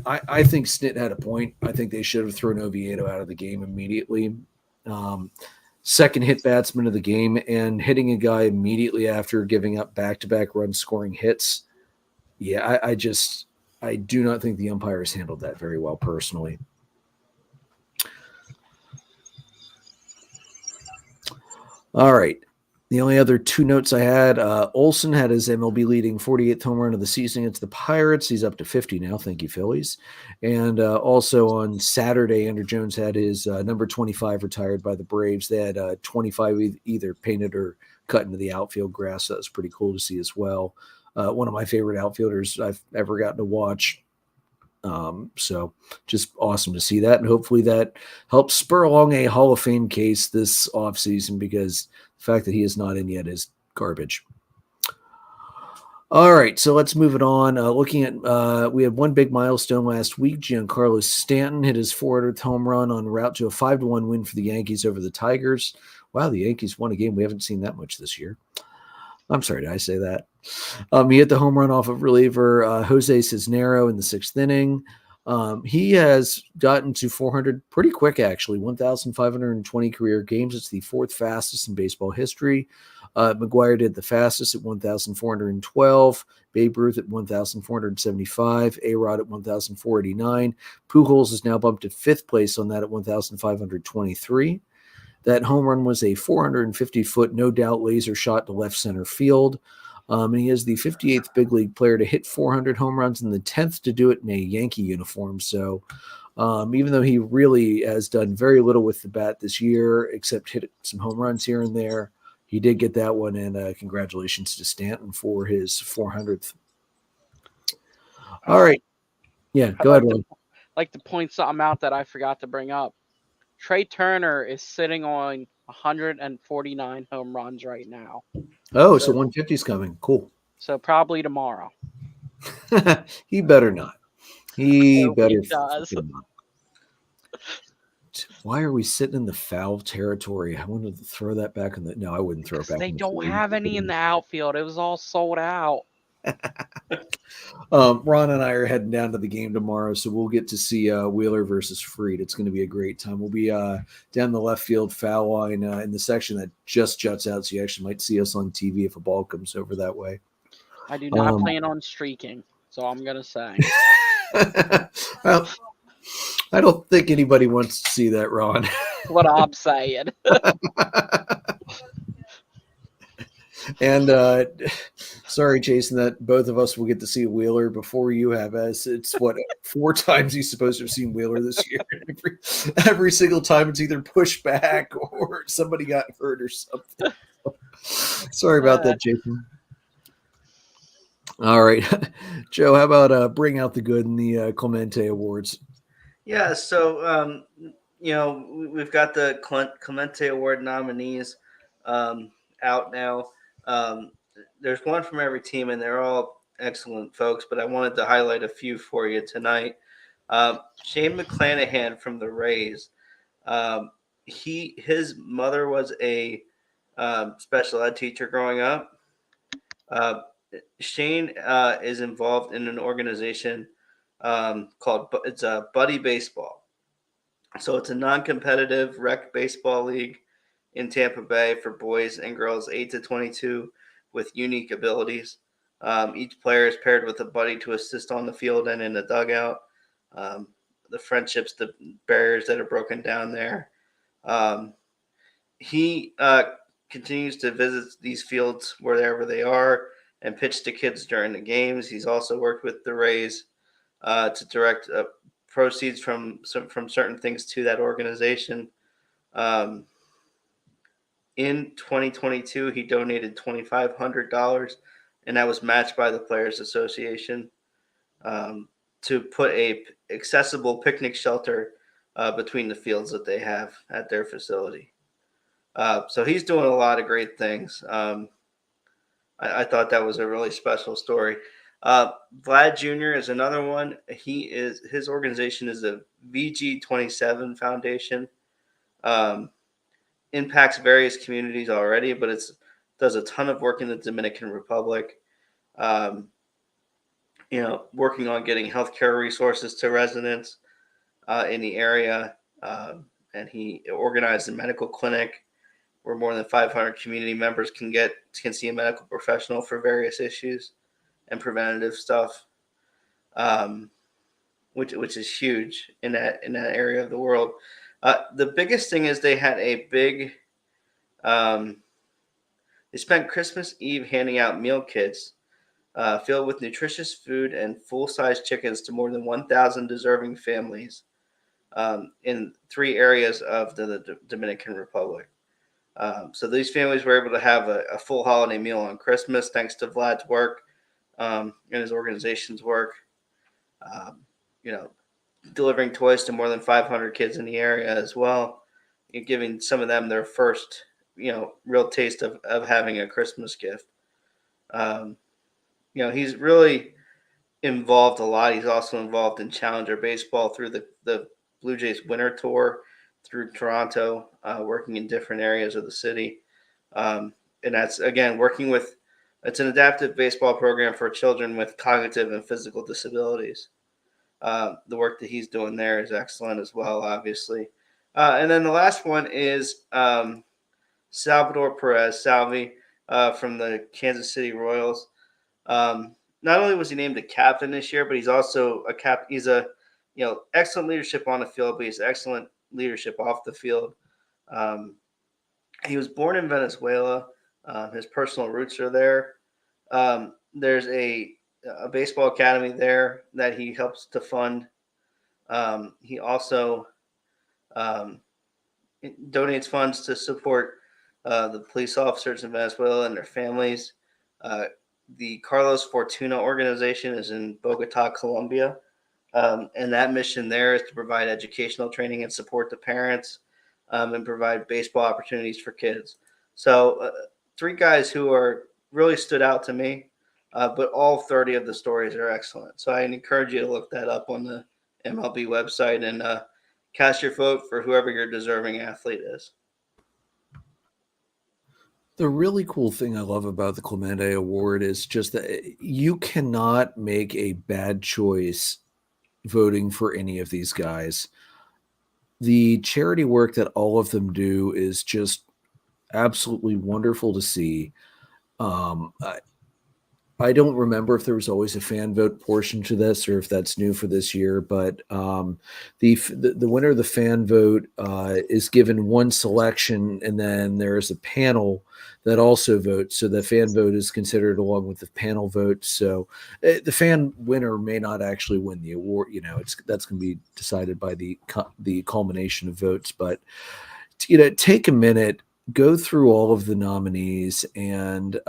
I think Snit had a point. I think they should have thrown Oviedo out of the game immediately. second hit batsman of the game and hitting a guy immediately after giving up back-to-back run scoring hits. Yeah, I do not think the umpires handled that very well personally. All right. The only other two notes I had, Olsen had his MLB leading 48th home run of the season against the Pirates. He's up to 50 now. Thank you, Phillies. And also on Saturday, Andrew Jones had his number 25 retired by the Braves. They had 25 either painted or cut into the outfield grass. That was pretty cool to see as well. One of my favorite outfielders I've ever gotten to watch. So just awesome to see that. And hopefully that helps spur along a Hall of Fame case this offseason, because the fact that he is not in yet is garbage. All right, so let's move it on. Looking at, we had one big milestone last week. Giancarlo Stanton hit his 400th home run en route to a 5-1 win for the Yankees over the Tigers. Wow, the Yankees won a game. We haven't seen that much this year. I'm sorry, did I say that? He hit the home run off of reliever Jose Cisnero in the 6th inning. He has gotten to 400 pretty quick, actually, 1,520 career games. It's the 4th fastest in baseball history. McGuire did the fastest at 1,412. Babe Ruth at 1,475. A-Rod at 1,489. Pujols is now bumped to 5th place on that at 1,523. That home run was a 450-foot, no doubt, laser shot to left center field. And he is the 58th big league player to hit 400 home runs and the 10th to do it in a Yankee uniform. So even though he really has done very little with the bat this year, except hit some home runs here and there, he did get that one. And congratulations to Stanton for his 400th. All right. Yeah, go ahead, Ron. I'd like to point something out that I forgot to bring up. Trey Turner is sitting on 149 home runs right now. Oh, so 150 is coming. Cool. So probably tomorrow. He better not. He better does. not. Why are we sitting in the foul territory? I wanted to throw that back in the. No, I wouldn't throw it back. They don't have any in the outfield. It was all sold out. Ron and I are heading down to the game tomorrow, so we'll get to see Wheeler versus Fried. It's going to be a great time. We'll be down the left field foul line in the section that just juts out, so you actually might see us on TV if a ball comes over that way. I do not plan on streaking, so I'm going to say. Well, I don't think anybody wants to see that, Ron. What I'm saying. And sorry, Jason, that both of us will get to see Wheeler before you have. As it's what 4 times he's supposed to have seen Wheeler this year. Every single time it's either pushed back or somebody got hurt or something. Sorry about that, Jason. All right, Joe, how about bring out the good in the Clemente Awards? Yeah, so we've got the Clemente Award nominees out now. There's one from every team, and they're all excellent folks, but I wanted to highlight a few for you tonight. Shane McClanahan from the Rays. His mother was a special ed teacher growing up. Shane is involved in an organization called Buddy Baseball. So it's a non-competitive rec baseball league in Tampa Bay for boys and girls 8 to 22 with unique abilities. Each player is paired with a buddy to assist on the field and in the dugout. The friendships, the barriers that are broken down there. He continues to visit these fields wherever they are and pitch to kids during the games. He's also worked with the Rays to direct proceeds from certain things to that organization. In 2022, he donated $2,500, and that was matched by the Players Association to put a accessible picnic shelter between the fields that they have at their facility. So he's doing a lot of great things. I thought that was a really special story. Vlad Jr. is another one. His organization is the VG27 Foundation. Impacts various communities already, but does a ton of work in the Dominican Republic. Working on getting healthcare resources to residents in the area, and he organized a medical clinic where more than 500 community members can see a medical professional for various issues and preventative stuff, which is huge in that area of the world. The biggest thing is they had a big. They spent Christmas Eve handing out meal kits filled with nutritious food and full-size chickens to more than 1,000 deserving families in 3 areas of the Dominican Republic. So these families were able to have a full holiday meal on Christmas thanks to Vlad's work and his organization's work. Delivering toys to more than 500 kids in the area as well, and giving some of them their first, real taste of having a Christmas gift. He's really involved a lot. He's also involved in Challenger Baseball through the Blue Jays Winter Tour through Toronto, working in different areas of the city. And that's, again, it's an adaptive baseball program for children with cognitive and physical disabilities. The work that he's doing there is excellent as well, obviously. And then the last one is Salvador Perez, Salvi, from the Kansas City Royals. Not only was he named a captain this year, but he's also he's excellent leadership on the field, but he's excellent leadership off the field. He was born in Venezuela. His personal roots are there. There's a baseball academy there that he helps to fund. He also donates funds to support the police officers in Venezuela and their families. The Carlos Fortuna organization is in Bogota, Colombia. And that mission there is to provide educational training and support the parents and provide baseball opportunities for kids. So 3 guys who really stood out to me, but all 30 of the stories are excellent. So I encourage you to look that up on the MLB website and cast your vote for whoever your deserving athlete is. The really cool thing I love about the Clemente Award is just that you cannot make a bad choice voting for any of these guys. The charity work that all of them do is just absolutely wonderful to see. I don't remember if there was always a fan vote portion to this or if that's new for this year, but the winner of the fan vote is given one selection, and then there is a panel that also votes. So the fan vote is considered along with the panel vote. So the fan winner may not actually win the award. That's going to be decided by the culmination of votes. But take a minute, go through all of the nominees, and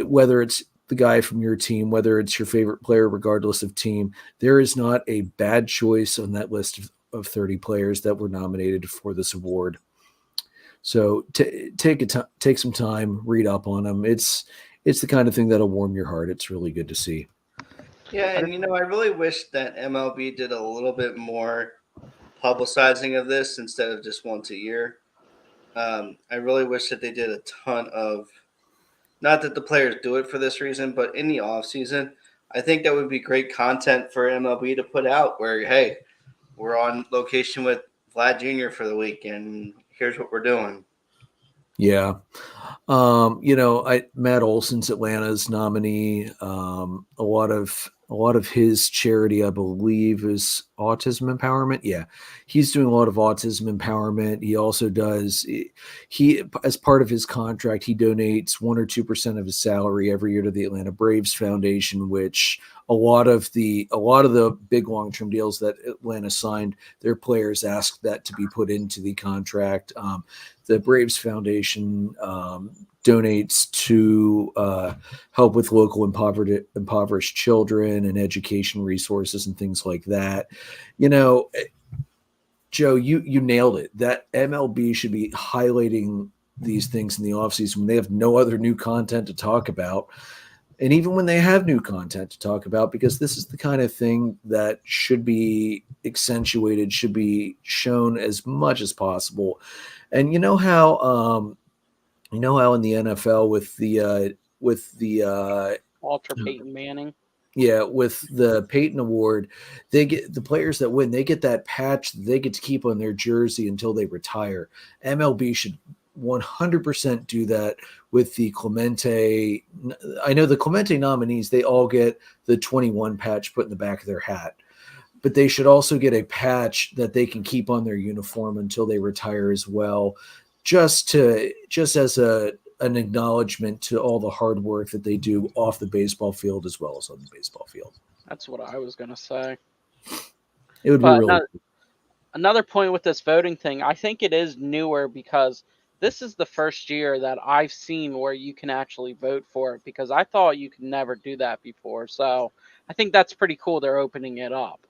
whether it's the guy from your team, whether it's your favorite player, regardless of team, there is not a bad choice on that list of 30 players that were nominated for this award. So take some time, read up on them. It's the kind of thing that'll warm your heart. It's really good to see. Yeah, and I really wish that MLB did a little bit more publicizing of this instead of just once a year. I really wish that they did a ton of, not that the players do it for this reason, but in the off season, I think that would be great content for MLB to put out where, hey, we're on location with Vlad Jr. for the week, and here's what we're doing. Yeah. Matt Olson's Atlanta's nominee. A lot of his charity, I believe, is autism empowerment. Yeah, he's doing a lot of autism empowerment. He also does, he as part of his contract, he donates 1 or 2% of his salary every year to the Atlanta Braves Foundation, which a lot of the big long-term deals that Atlanta signed, their players asked that to be put into the contract. The Braves Foundation donates to help with local impoverished children and education resources and things like that. Joe, you nailed it. That MLB should be highlighting these things in the offseason when they have no other new content to talk about. And even when they have new content to talk about, because this is the kind of thing that should be accentuated, should be shown as much as possible. And you know how in the NFL with the Walter Peyton Manning. Yeah, with the Peyton Award, they get the players that win, they get that patch that they get to keep on their jersey until they retire. MLB should 100% do that with the Clemente. I know the Clemente nominees, they all get the 21 patch put in the back of their hat, but they should also get a patch that they can keep on their uniform until they retire as well, just as an acknowledgement to all the hard work that they do off the baseball field as well as on the baseball field. That's what I was going to say. It would be But really another point with this voting thing, I think it is newer because this is the first year that I've seen where you can actually vote for it, because I thought you could never do that before. So I think that's pretty cool. They're opening it up.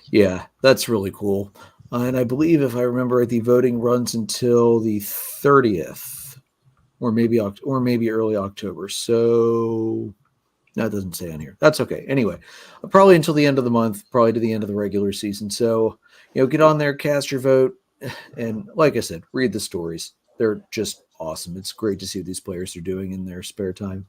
Yeah, that's really cool. And I believe, if I remember, the voting runs until the 30th, or maybe early October. So that doesn't say on here. That's okay. Anyway, probably until the end of the month, probably to the end of the regular season. So, get on there, cast your vote, and like I said, read the stories. They're just awesome. It's great to see what these players are doing in their spare time.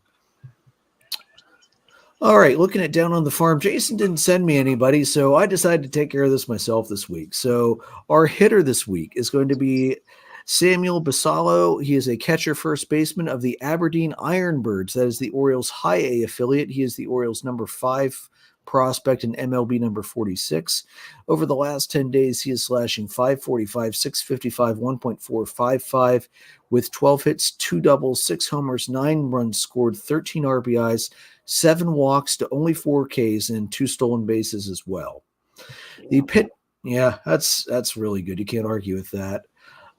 All right, looking at Down on the Farm, Jason didn't send me anybody, so I decided to take care of this myself this week. So our hitter this week is going to be Samuel Basallo. He is a catcher first baseman of the Aberdeen Ironbirds. That is the Orioles High A affiliate. He is the Orioles number 5 prospect in MLB number 46. Over the last 10 days, he is slashing .545, 655, 1.455 with 12 hits, 2 doubles, 6 homers, 9 runs scored, 13 RBIs, 7 walks to only 4 Ks, and 2 stolen bases as well. That's really good. You can't argue with that.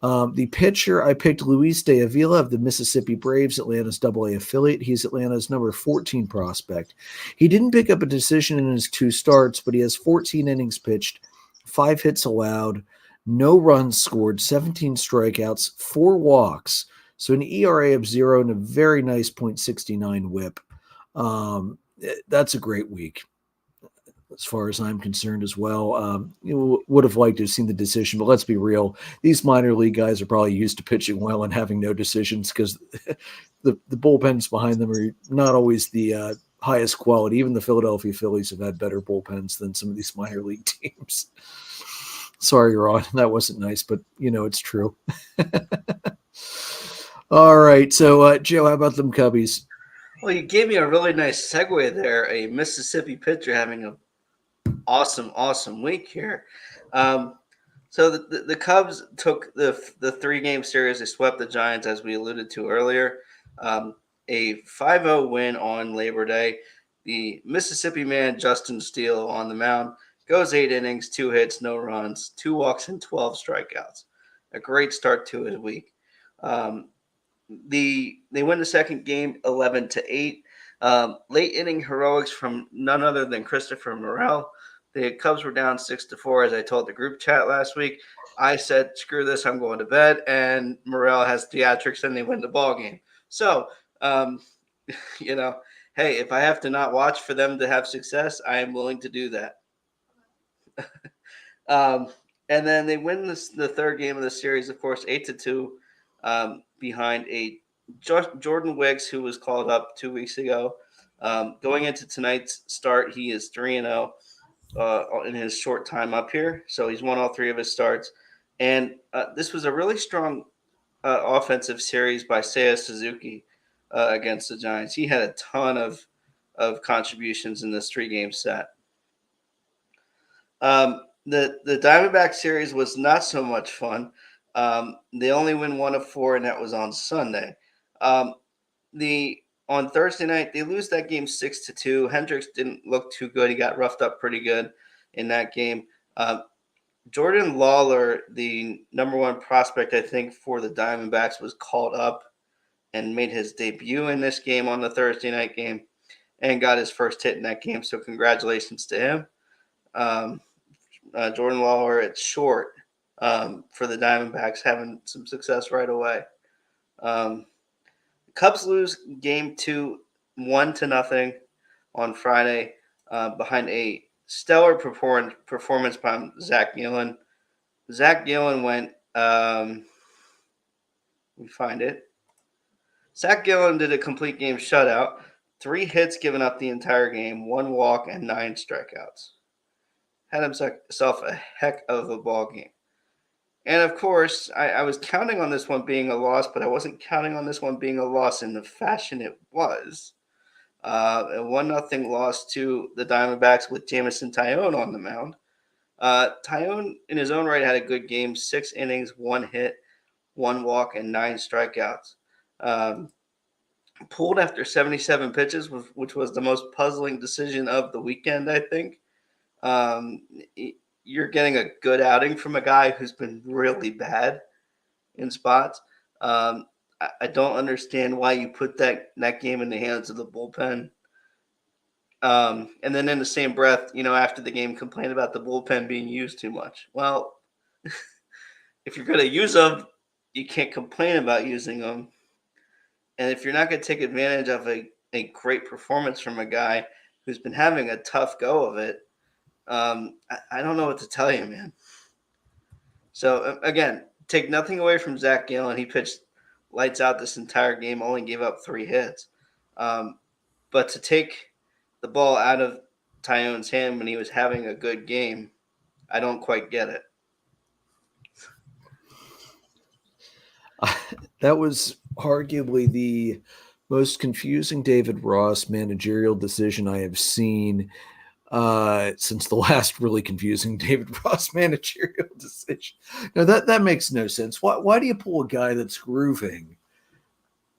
The pitcher, I picked Luis de Avila of the Mississippi Braves, Atlanta's AA affiliate. He's Atlanta's number 14 prospect. He didn't pick up a decision in his 2 starts, but he has 14 innings pitched, 5 hits allowed, no runs scored, 17 strikeouts, 4 walks. So an ERA of 0 and a very nice .69 whip. That's a great week as far as I'm concerned as well. You would have liked to have seen the decision, but let's be real. These minor league guys are probably used to pitching well and having no decisions because the bullpens behind them are not always the highest quality. Even the Philadelphia Phillies have had better bullpens than some of these minor league teams. Sorry, Ron, that wasn't nice, but it's true. All right. So, Joe, how about them Cubbies? Well, you gave me a really nice segue there. A Mississippi pitcher having an awesome week here. So the Cubs took the 3-game series. They swept the Giants, as we alluded to earlier. A 5-0 win on Labor Day. The Mississippi man, Justin Steele, on the mound, goes 8 innings, 2 hits, no runs, 2 walks, and 12 strikeouts. A great start to his week. They win the second game 11-8. Late inning heroics from none other than Christopher Morel. The Cubs were down 6-4, as I told the group chat last week. I said, screw this, I'm going to bed. And Morel has theatrics and they win the ball game. So, hey, if I have to not watch for them to have success, I am willing to do that. And then they win the third game of the series, of course, 8-2, behind a Jordan Wicks, who was called up 2 weeks ago. Going into tonight's start, he is 3-0 in his short time up here. So he's won all 3 of his starts. And this was a really strong offensive series by Seiya Suzuki against the Giants. He had a ton of contributions in this 3-game set. The Diamondback series was not so much fun. They only win 1 of 4, and that was on Sunday. On Thursday night, they lose that game 6-2. Hendricks didn't look too good. He got roughed up pretty good in that game. Jordan Lawler, the number 1 prospect, I think, for the Diamondbacks, was called up and made his debut in this game on the Thursday night game and got his first hit in that game. So congratulations to him. Jordan Lawler at short for the Diamondbacks, having some success right away. Cubs lose game 2, 1-0 on Friday behind a stellar performance by Zach Gallen. Zach Gallen went, let me find it. Zach Gallen did a complete game shutout. 3 hits given up the entire game, 1 walk, and 9 strikeouts. Had himself a heck of a ball game. And of course, I was counting on this one being a loss, but I wasn't counting on this one being a loss in the fashion it was. A 1-0 loss to the Diamondbacks with Jamison Tyone on the mound. Tyone, in his own right, had a good game, 6 innings, 1 hit, 1 walk, and 9 strikeouts. Pulled after 77 pitches, which was the most puzzling decision of the weekend, I think. You're getting a good outing from a guy who's been really bad in spots. I don't understand why you put that game in the hands of the bullpen. And then in the same breath, after the game, complain about the bullpen being used too much. Well, if you're going to use them, you can't complain about using them. And if you're not going to take advantage of a great performance from a guy who's been having a tough go of it, I don't know what to tell you, man. So, again, take nothing away from Zach Gallen. He pitched lights out this entire game, only gave up 3 hits. But to take the ball out of Tyone's hand when he was having a good game, I don't quite get it. That was arguably the most confusing David Ross managerial decision I have seen since the last really confusing David Ross managerial decision. Now that makes no sense. Why do you pull a guy that's grooving,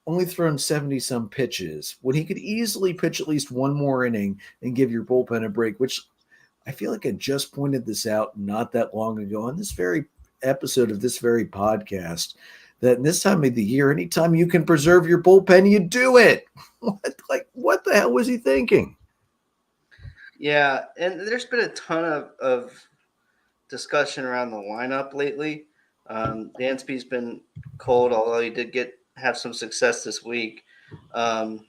only thrown 70-some pitches, when he could easily pitch at least one more inning and give your bullpen a break, which I feel like I just pointed this out not that long ago on this very episode of this very podcast, that in this time of the year, anytime you can preserve your bullpen, you do it. What the hell was he thinking? Yeah, and there's been a ton of discussion around the lineup lately. Dansby's been cold, although he did have some success this week. And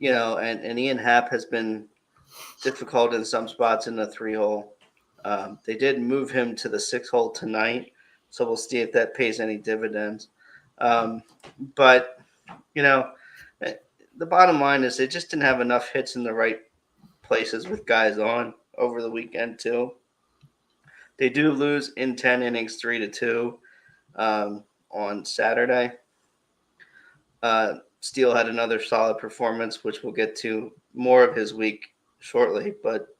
Ian Happ has been difficult in some spots in the 3-hole. They did move him to the 6-hole tonight, so we'll see if that pays any dividends. But the bottom line is they just didn't have enough hits in the right places with guys on over the weekend too. They do lose in 10 innings 3-2 on Saturday. Steele had another solid performance, which we'll get to more of his week shortly, but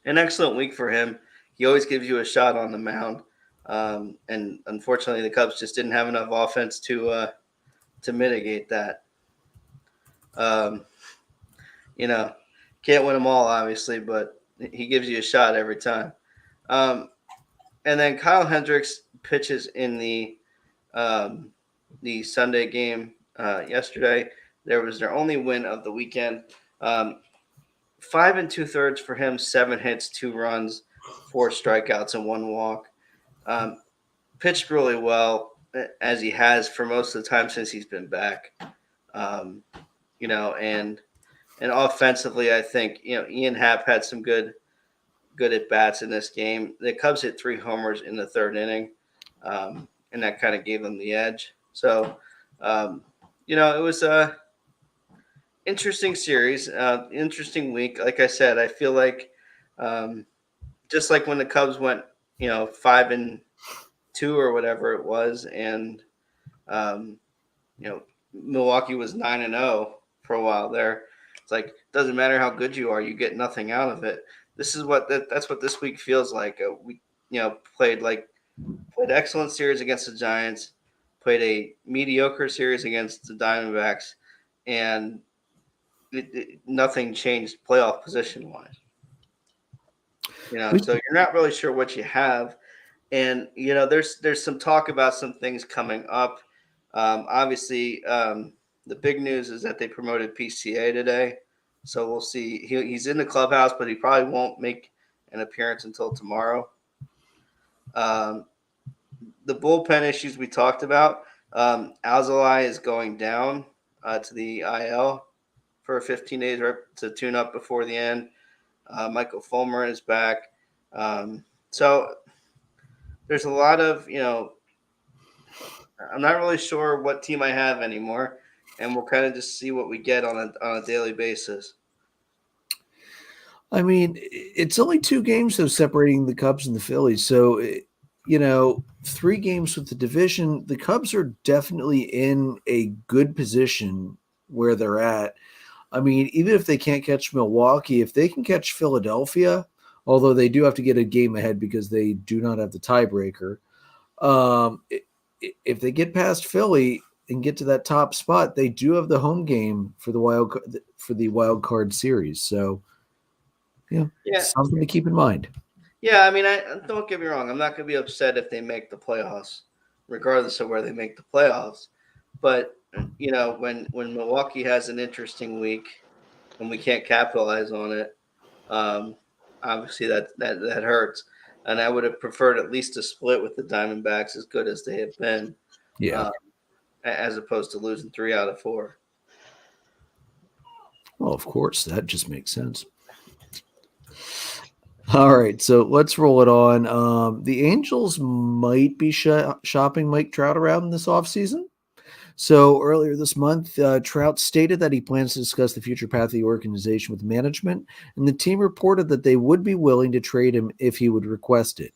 an excellent week for him. He always gives you a shot on the mound. And unfortunately the Cubs just didn't have enough offense to mitigate that. Can't win them all, obviously, but he gives you a shot every time. And then Kyle Hendricks pitches in the Sunday game yesterday. There was their only win of the weekend. 5 2/3 for him, 7 hits, 2 runs, 4 strikeouts, and 1 walk. Pitched really well, as he has for most of the time since he's been back. And offensively, I think, Ian Happ had some good at-bats in this game. The Cubs hit 3 homers in the 3rd inning, and that kind of gave them the edge. So, it was a interesting series, interesting week. Like I said, I feel like just like when the Cubs went, 5-2 or whatever it was, and, Milwaukee was 9-0 for a while there. It's like, doesn't matter how good you are, you get nothing out of it. This is that's what this week feels like. We, played excellent series against the Giants, played a mediocre series against the Diamondbacks, and nothing changed playoff position wise. So you're not really sure what you have, and there's some talk about some things coming up. Obviously, the big news is that they promoted PCA today. So we'll see. He's in the clubhouse, but he probably won't make an appearance until tomorrow. The bullpen issues we talked about. Alzolay is going down to the IL for 15 days to tune up before the end. Michael Fulmer is back. So there's a lot of, I'm not really sure what team I have anymore. and we'll kind of just see what we get on a daily basis. I mean, it's only 2 games though separating the Cubs and the Phillies. So, 3 games with the division. The Cubs are definitely in a good position where they're at. I mean, even if they can't catch Milwaukee, if they can catch Philadelphia, although they do have to get a game ahead because they do not have the tiebreaker. If they get past Philly and get to that top spot, they do have the home game for the wild card series. So, something to keep in mind. Yeah, I mean, don't get me wrong. I'm not going to be upset if they make the playoffs, regardless of where they make the playoffs. But when Milwaukee has an interesting week and we can't capitalize on it, obviously that hurts. And I would have preferred at least a split with the Diamondbacks, as good as they have been. Yeah. As opposed to losing 3 out of 4. Well, of course, that just makes sense. All right, so let's roll it on. The Angels might be shopping Mike Trout around this offseason. So earlier this month, Trout stated that he plans to discuss the future path of the organization with management, and the team reported that they would be willing to trade him if he would request it.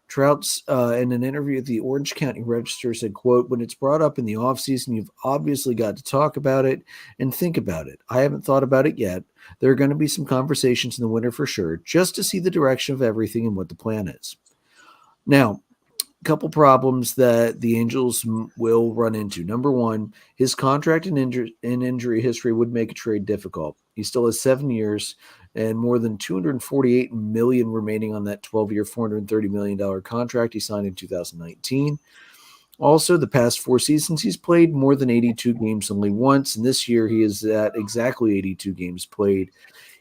Trout's in an interview with the Orange County Register said, quote, "When it's brought up in the offseason, you've obviously got to talk about it and think about it. I haven't thought about it yet. There are going to be some conversations in the winter for sure, just to see the direction of everything and what the plan is." Now, a couple problems that the Angels will run into. Number one, his contract and injury history would make a trade difficult. He still has 7 years and more than $248 million remaining on that 12-year, $430 million contract he signed in 2019. Also, the past 4 seasons, he's played more than 82 games only once, and this year he is at exactly 82 games played.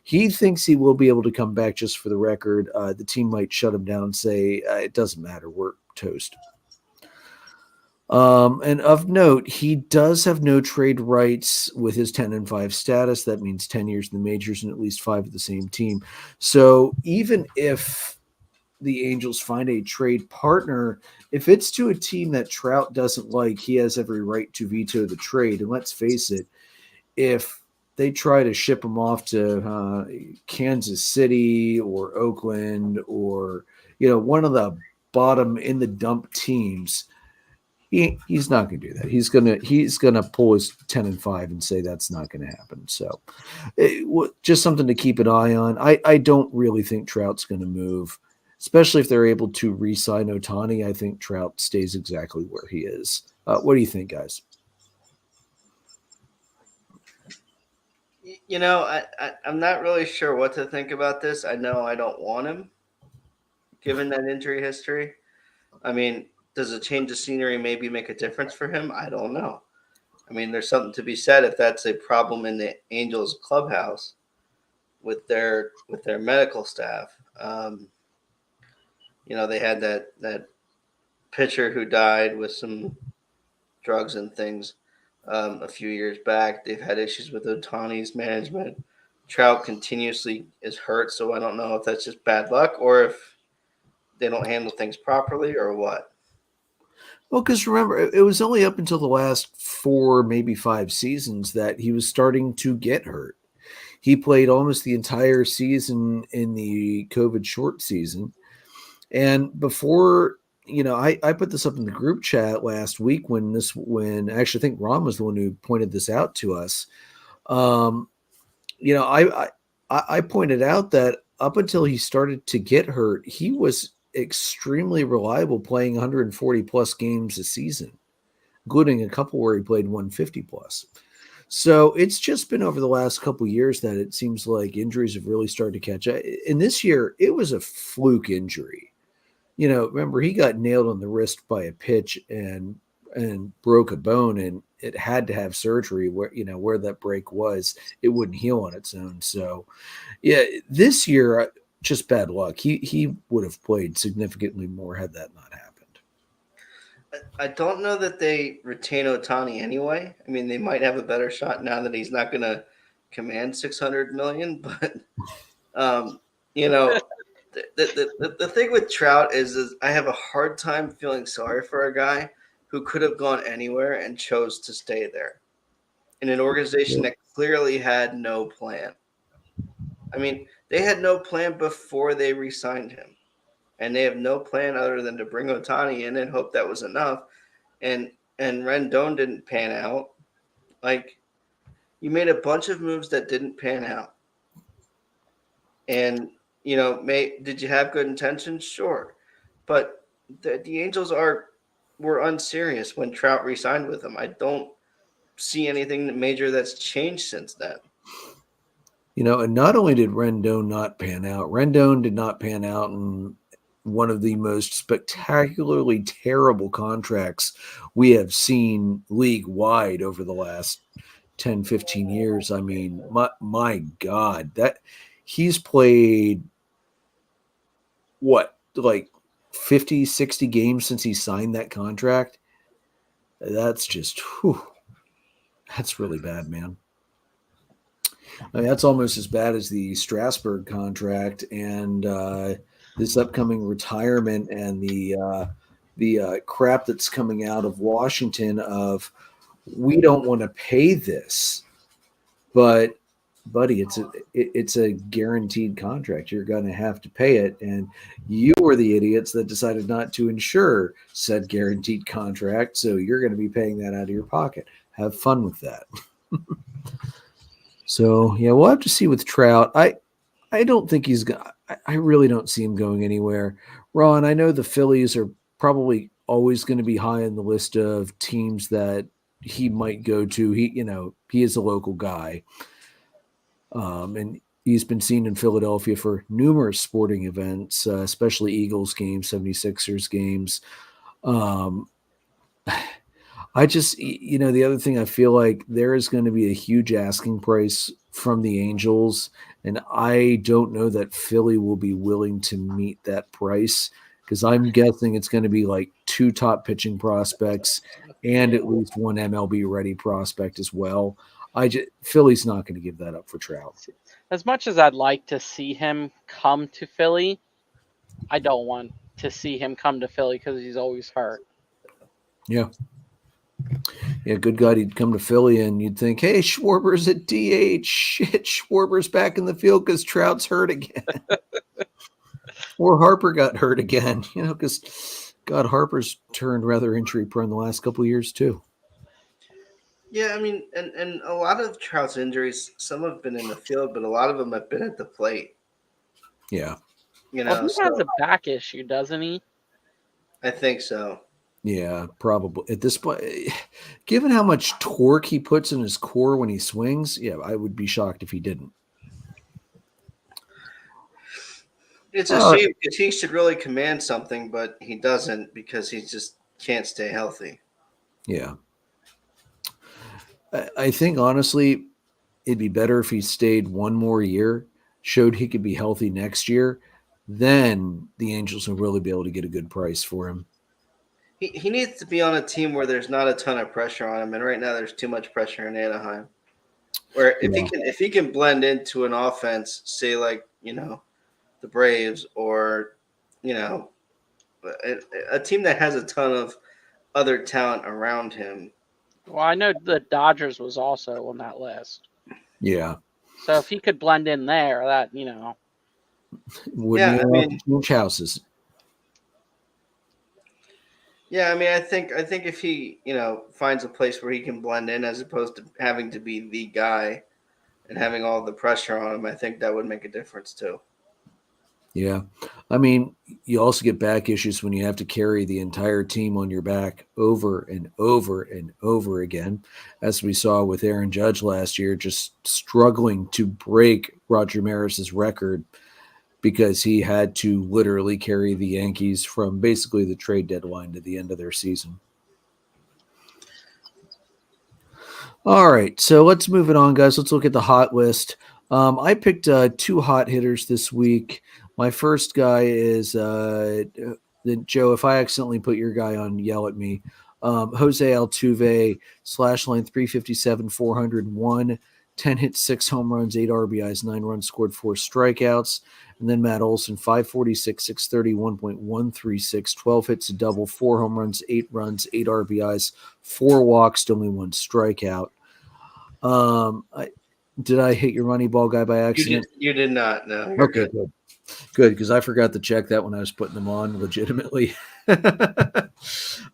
He thinks he will be able to come back. Just for the record, the team might shut him down and say, it doesn't matter, we're toast. And of note, he does have no trade rights with his 10-5 status. That means 10 years in the majors and at least 5 of the same team. So even if the Angels find a trade partner, if it's to a team that Trout doesn't like, he has every right to veto the trade. And let's face it, if they try to ship him off to Kansas City or Oakland or one of the bottom in the dump teams, he's not going to do that. He's gonna pull his 10-5 and say that's not going to happen. So just something to keep an eye on. I don't really think Trout's going to move, especially if they're able to re-sign Ohtani. I think Trout stays exactly where he is. What do you think, guys? I'm not really sure what to think about this. I know I don't want him, given that injury history. I mean, does a change of scenery maybe make a difference for him? I don't know. I mean, there's something to be said if that's a problem in the Angels clubhouse with their medical staff. They had that pitcher who died with some drugs and things a few years back. They've had issues with Ohtani's management. Trout continuously is hurt, so I don't know if that's just bad luck or if they don't handle things properly or what. Well, because remember, it was only up until the last 4, maybe 5 seasons that he was starting to get hurt. He played almost the entire season in the COVID short season. And before, I put this up in the group chat last week when actually I think Ron was the one who pointed this out to us. I pointed out that up until he started to get hurt, he was extremely reliable, playing 140 plus games a season, including a couple where he played 150 plus. So it's just been over the last couple of years that it seems like injuries have really started to catch up. And this year, it was a fluke injury. Remember, he got nailed on the wrist by a pitch and broke a bone, and it had to have surgery where that break was. It wouldn't heal on its own. So, yeah, this year, just bad luck. He would have played significantly more had that not happened. I don't know that they retain Ohtani anyway. I mean, they might have a better shot now that he's not going to command $600 million. But the thing with Trout is I have a hard time feeling sorry for a guy who could have gone anywhere and chose to stay there. in an organization that clearly had no plan. I mean, they had no plan before they re-signed him. And they have no plan other than to bring Ohtani in and hope that was enough. And Rendon didn't pan out. Like, you made a bunch of moves that didn't pan out. And, did you have good intentions? Sure. But the Angels were unserious when Trout re-signed with them. I don't see anything major that's changed since then. And not only did Rendon not pan out, Rendon did not pan out in one of the most spectacularly terrible contracts we have seen league-wide over the last 10, 15 years. I mean, my God, that he's played, like 50, 60 games since he signed that contract? That's just, that's really bad, man. I mean, that's almost as bad as the Strasburg contract and this upcoming retirement and the crap that's coming out of Washington of we don't want to pay this, but buddy, it's a guaranteed contract. You're going to have to pay it, and you were the idiots that decided not to insure said guaranteed contract, so you're going to be paying that out of your pocket. Have fun with that. So, yeah, we'll have to see with Trout. I don't think he's going – I really don't see him going anywhere. Ron, I know the Phillies are probably always going to be high on the list of teams that he might go to. He is a local guy. And he's been seen in Philadelphia for numerous sporting events, especially Eagles games, 76ers games. I just, the other thing I feel like there is going to be a huge asking price from the Angels, and I don't know that Philly will be willing to meet that price because I'm guessing it's going to be like 2 top pitching prospects and at least 1 MLB ready prospect as well. Philly's not going to give that up for Trout. As much as I'd like to see him come to Philly, I don't want to see him come to Philly because he's always hurt. Yeah. Yeah, good God, he'd come to Philly and you'd think, hey, Schwarber's at DH. Shit, Schwarber's back in the field because Trout's hurt again. Or Harper got hurt again, because, God, Harper's turned rather injury-prone the last couple of years too. Yeah, I mean, and a lot of Trout's injuries, some have been in the field, but a lot of them have been at the plate. Yeah. He has a back issue, doesn't he? I think so. Yeah, probably. At this point, given how much torque he puts in his core when he swings, yeah, I would be shocked if he didn't. It's a shame because he should really command something, but he doesn't because he just can't stay healthy. Yeah. I think, honestly, it'd be better if he stayed one more year, showed he could be healthy next year, then the Angels will really be able to get a good price for him. He needs to be on a team where there's not a ton of pressure on him, and right now there's too much pressure in Anaheim. Where if he can blend into an offense, say like the Braves or a team that has a ton of other talent around him. Well, I know the Dodgers was also on that list. Yeah. So if he could blend in there, that wouldn't change houses. Yeah, I mean, I think if he, finds a place where he can blend in as opposed to having to be the guy and having all the pressure on him, I think that would make a difference too. Yeah. I mean, you also get back issues when you have to carry the entire team on your back over and over and over again, as we saw with Aaron Judge last year, just struggling to break Roger Maris's record because he had to literally carry the Yankees from basically the trade deadline to the end of their season. All right, so let's move it on, guys. Let's look at the hot list. I picked 2 hot hitters this week. My first guy is, Joe, if I accidentally put your guy on, yell at me. Jose Altuve, slash line 357, 401, 10 hits, 6 home runs, 8 RBIs, 9 runs scored, 4 strikeouts. And then Matt Olson, 546, 630, 1.136, 12 hits, a double, 4 home runs, 8 runs, 8 RBIs, 4 walks, only 1 strikeout. Did I hit your Moneyball guy by You accident? did not. No. You're Okay, good. good, because I forgot to check that when I was putting them on legitimately.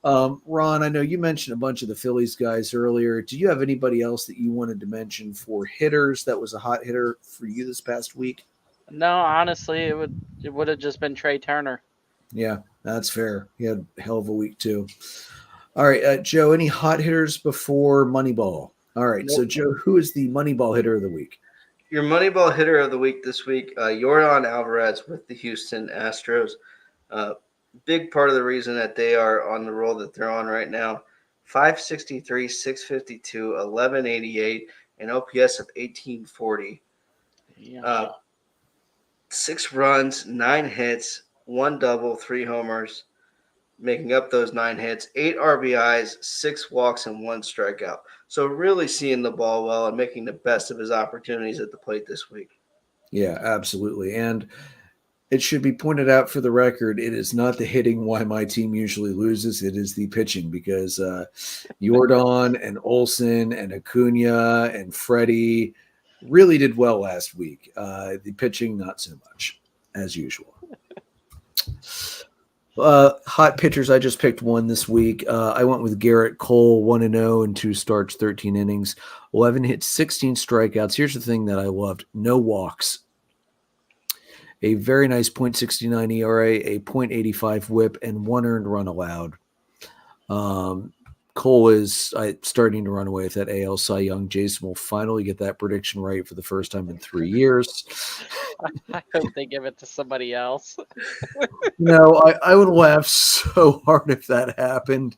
Ron, I know you mentioned a bunch of the Phillies guys earlier. Do you have anybody else that you wanted to mention for hitters that was a hot hitter for you this past week? No, honestly, it would have just been Trey Turner. Yeah, that's fair. He had a hell of a week too. All right, Joe, any hot hitters before Moneyball? All right, so Nope. Joe, who is the Moneyball hitter of the week? Your Moneyball hitter of the week this week, Yordan Alvarez with the Houston Astros. Big part of the reason that they are on the roll that they're on right now. 563, 652, 1188, and OPS of 1840. Yeah. 6 runs, 9 hits, 1 double, 3 homers, making up those 9 hits, 8 RBIs, 6 walks, and 1 strikeout. So really seeing the ball well and making the best of his opportunities at the plate this week. Yeah, absolutely. And it should be pointed out for the record, it is not the hitting why my team usually loses. It is the pitching because Jordan and Olsen and Acuna and Freddie really did well last week. The pitching, not so much, as usual. Hot pitchers, I just picked one this week. I went with Garrett Cole, 1-0 in 2 starts, 13 innings, 11 hits, 16 strikeouts. Here's the thing that I loved: no walks. A very nice .69 ERA, a .85 WHIP, and 1 earned run allowed. Cole is starting to run away with that AL Cy Young. Jason will finally get that prediction right for the first time in 3 years. I hope they give it to somebody else. No, I would laugh so hard if that happened.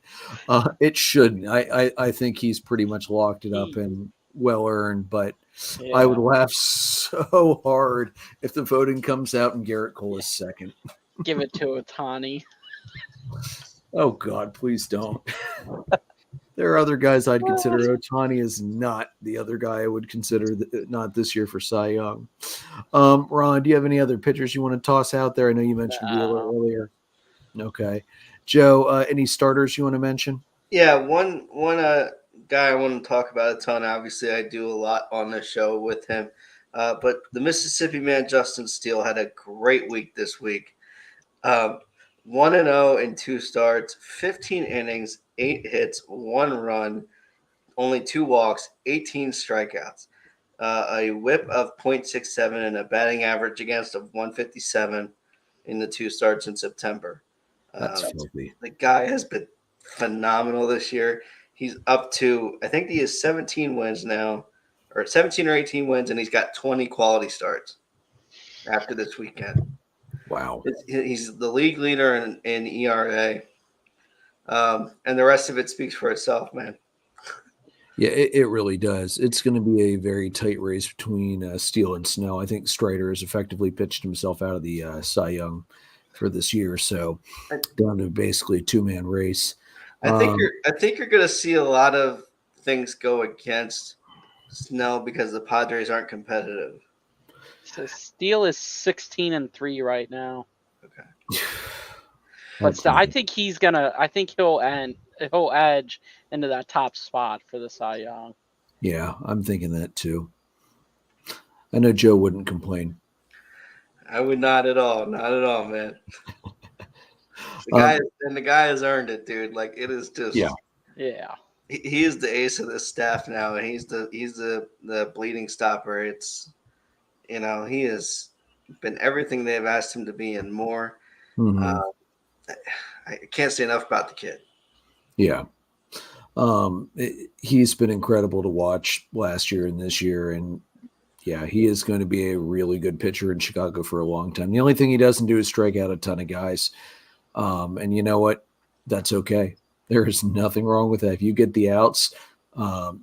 It shouldn't. I think he's pretty much locked it up and well earned, but Yeah. I would laugh so hard if the voting comes out and Garrett Cole is second. Give it to Ohtani. Oh, God, please don't. There are other guys I'd consider. Ohtani is not the other guy I would consider not this year for Cy Young. Ron, do you have any other pitchers you want to toss out there? I know you mentioned Wheeler earlier. Okay. Joe, any starters you want to mention? Yeah, one guy I want to talk about a ton. Obviously, I do a lot on the show with him. But the Mississippi man, Justin Steele, had a great week this week. 1-0 in 2 starts, 15 innings, 8 hits, 1 run, only 2 walks, 18 strikeouts, a whip of .67 and a batting average against of 157 in the 2 starts in September. That's filthy. The guy has been phenomenal this year. He's up to, I think he has 17 wins now, or 17 or 18 wins, and he's got 20 quality starts after this weekend. Wow. He's the league leader in ERA, and the rest of it speaks for itself, man. Yeah, it really does. It's going to be a very tight race between Steele and Snow. I think Strider has effectively pitched himself out of the Cy Young for this year, so down to basically a 2-man race. I think you're going to see a lot of things go against Snell because the Padres aren't competitive. So Steele is 16-3 right now. Okay. But still, I think he'll edge into that top spot for the Cy Young. Yeah, I'm thinking that too. I know Joe wouldn't complain. I would not at all. Not at all, man. The guy has earned it, dude. Like, it is just Yeah. He is the ace of this staff now, and he's the bleeding stopper. It's, he has been everything they've asked him to be and more. Mm-hmm. I can't say enough about the kid. Yeah. He's been incredible to watch last year and this year, and yeah, he is going to be a really good pitcher in Chicago for a long time. The only thing he doesn't do is strike out a ton of guys. And you know what? That's okay. There is nothing wrong with that. If you get the outs,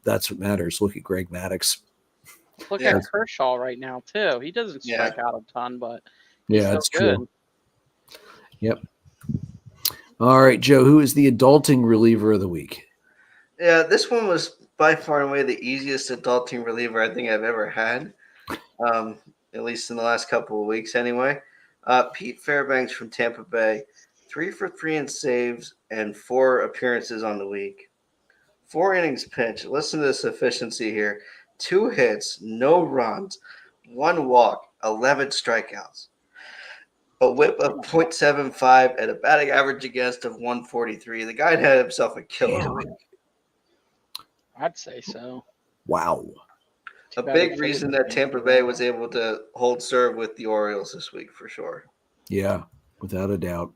that's what matters. Look at Greg Maddux. Look at Kershaw right now, too. He doesn't strike out a ton, but he's that's good. True. Yep. All right, Joe, who is the adulting reliever of the week? Yeah, this one was by far and away the easiest adulting reliever I think I've ever had, at least in the last couple of weeks anyway. Pete Fairbanks from Tampa Bay, 3 for 3 in saves and 4 appearances on the week. 4 innings pitched. Listen to this efficiency here. 2 hits, no runs, 1 walk, 11 strikeouts, a whip of .75, and a batting average against of 143. The guy had himself a killer week. I'd say so. Wow. A big reason that Tampa Bay was able to hold serve with the Orioles this week for sure. Yeah, without a doubt.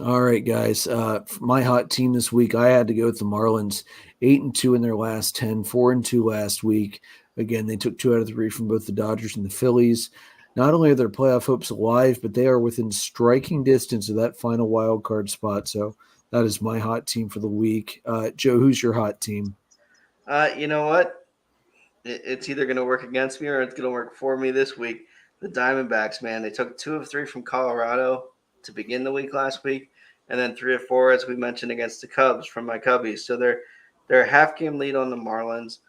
All right, guys. For my hot team this week, I had to go with the Marlins. 8-2 in their last 10, 4-2 last week. Again, they took 2 out of 3 from both the Dodgers and the Phillies. Not only are their playoff hopes alive, but they are within striking distance of that final wild card spot. So that is my hot team for the week. Joe, who's your hot team? You know what? It's either going to work against me or it's going to work for me this week. The Diamondbacks, man, they took 2 of 3 from Colorado to begin the week last week, and then 3 of 4, as we mentioned, against the Cubs from my Cubbies. So they're a half-game lead on the Marlins.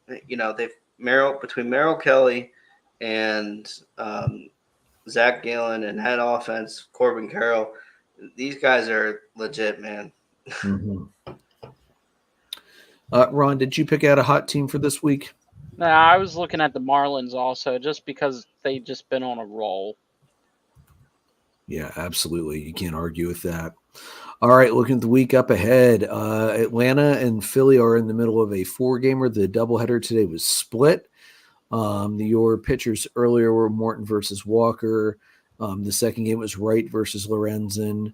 They've between Merrill Kelly and Zach Gallen and head offense Corbin Carroll. These guys are legit, man. Mm-hmm. Ron, did you pick out a hot team for this week? No, I was looking at the Marlins also, just because they've just been on a roll. Yeah, absolutely. You can't argue with that. All right, looking at the week up ahead, Atlanta and Philly are in the middle of a 4-gamer. The doubleheader today was split. Your pitchers earlier were Morton versus Walker. The second game was Wright versus Lorenzen.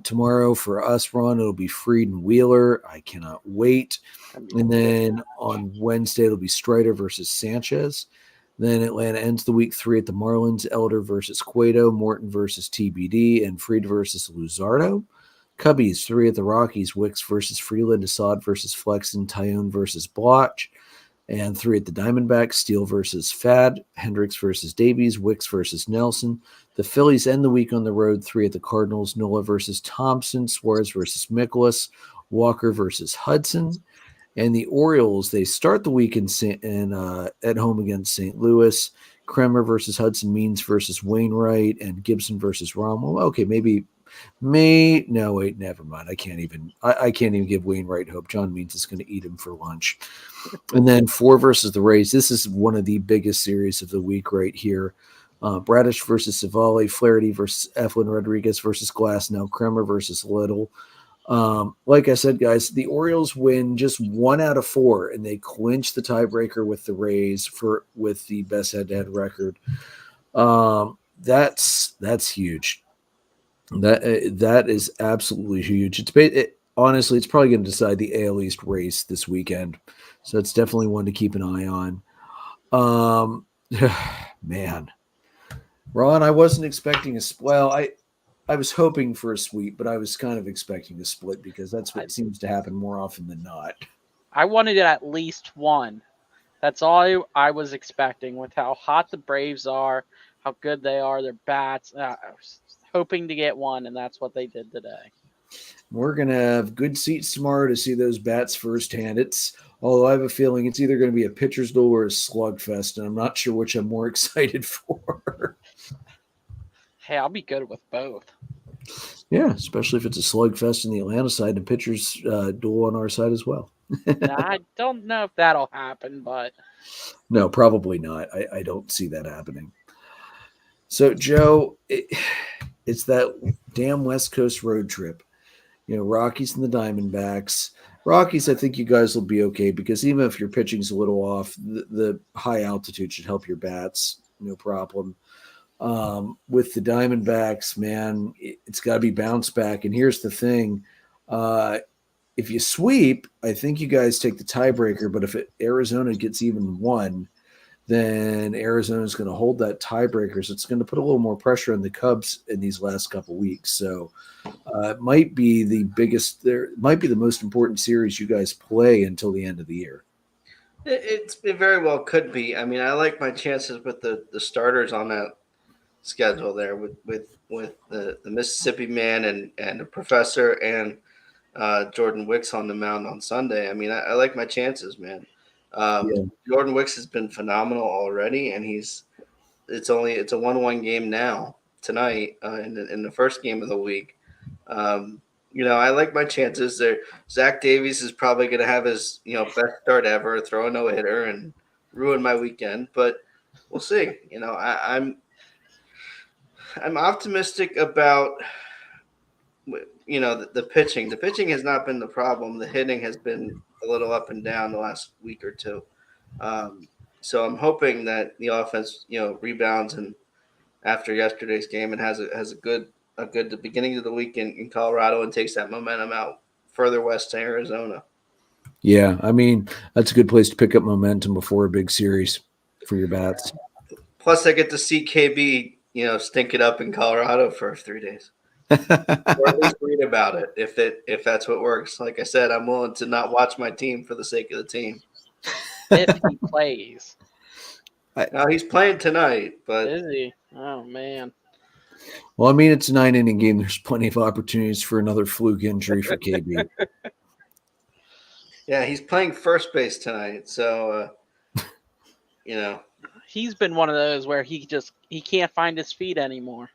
Tomorrow for us, Ron, it'll be Fried and Wheeler. I cannot wait. And then on Wednesday, it'll be Strider versus Sanchez. Then Atlanta ends the week 3 at the Marlins, Elder versus Cueto, Morton versus TBD, and Fried versus Luzardo. Cubbies 3 at the Rockies, Wicks versus Freeland, Assad versus Flexen, Tyone versus Blotch. And 3 at the Diamondbacks, Steele versus Fad, Hendricks versus Davies, Wicks versus Nelson. The Phillies end the week on the road, 3 at the Cardinals, Nola versus Thompson, Suarez versus Mikolas, Walker versus Hudson. And the Orioles, they start the week at home against St. Louis. Kremer versus Hudson, Means versus Wainwright, and Gibson versus Rommel. Okay, no, wait, never mind. I can't even give Wainwright hope. John Means is going to eat him for lunch. And then 4 versus the Rays. This is one of the biggest series of the week right here. Bradish versus Savali, Flaherty versus Eflin, Rodriguez versus Glasnow, Kremer versus Little. Like I said, guys, the Orioles win just 1 out of 4, and they clinch the tiebreaker with the Rays with the best head-to-head record. That's huge. That is absolutely huge. Honestly, it's probably going to decide the AL East race this weekend, so it's definitely one to keep an eye on. Man, Ron, I wasn't expecting a split. Well, I was hoping for a sweep, but I was kind of expecting a split because that's what seems to happen more often than not. I wanted it at least 1. That's all I was expecting with how hot the Braves are, how good they are, their bats. I was hoping to get 1, and that's what they did today. We're going to have good seats tomorrow to see those bats firsthand. Although I have a feeling it's either going to be a pitcher's duel or a slugfest, and I'm not sure which I'm more excited for. Hey, I'll be good with both. Yeah, especially if it's a slugfest on the Atlanta side and pitcher's duel on our side as well. I don't know if that'll happen, but no, probably not. I don't see that happening. So, Joe, it's that damn West Coast road trip. Rockies and the Diamondbacks. Rockies, I think you guys will be okay because even if your pitching's a little off, the high altitude should help your bats, no problem. With the Diamondbacks, man, it's got to be bounce back. And here's the thing. If you sweep, I think you guys take the tiebreaker. But if Arizona gets even 1, then Arizona is going to hold that tiebreaker. So it's going to put a little more pressure on the Cubs in these last couple weeks. So it might be the most important series you guys play until the end of the year. It very well could be. I mean, I like my chances with the starters on that schedule there with the Mississippi Man and the Professor and Jordan Wicks on the mound on Sunday. I mean, I like my chances, man. Jordan Wicks has been phenomenal already, and it's a 1-1 game now tonight in the first game of the week. I like my chances there. Zach Davies is probably going to have his, best start ever, throw a no-hitter and ruin my weekend, but we'll see. I'm optimistic about, the pitching. The pitching has not been the problem. The hitting has been a little up and down the last week or two. So I'm hoping that the offense, rebounds and after yesterday's game and has a good the beginning of the week in Colorado and takes that momentum out further west to Arizona. Yeah, I mean, that's a good place to pick up momentum before a big series for your bats. Plus, I get to see KB, stink it up in Colorado for 3 days. Or at least read about it if that's what works. Like I said, I'm willing to not watch my team for the sake of the team. If he plays. Now he's playing tonight, but Is he? Oh man. Well, I mean, it's a 9-inning game. There's plenty of opportunities for another fluke injury for KB. Yeah, he's playing first base tonight, so He's been one of those where he can't find his feet anymore.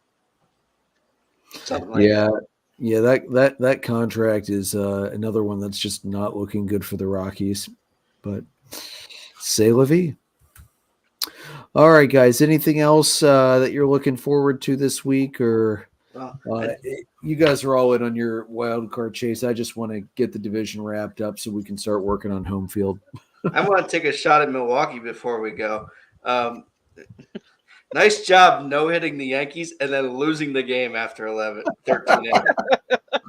something like that. Yeah, that contract is another one that's just not looking good for the Rockies. But c'est la vie. All right, guys. Anything else that you're looking forward to this week, or you guys are all in on your wild card chase? I just want to get the division wrapped up so we can start working on home field. I want to take a shot at Milwaukee before we go. Nice job no-hitting the Yankees and then losing the game after 13 innings.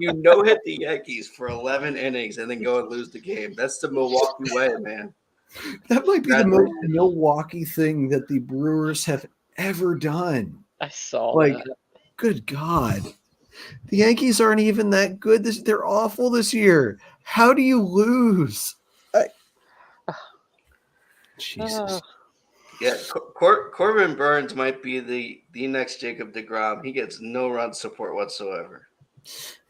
You no-hit the Yankees for 11 innings and then go and lose the game. That's the Milwaukee way, man. That might be the most Milwaukee thing that the Brewers have ever done. I saw that. Good God. The Yankees aren't even that good. They're awful this year. How do you lose? Jesus. Yeah, Corbin Burns might be the next Jacob deGrom. He gets no run support whatsoever.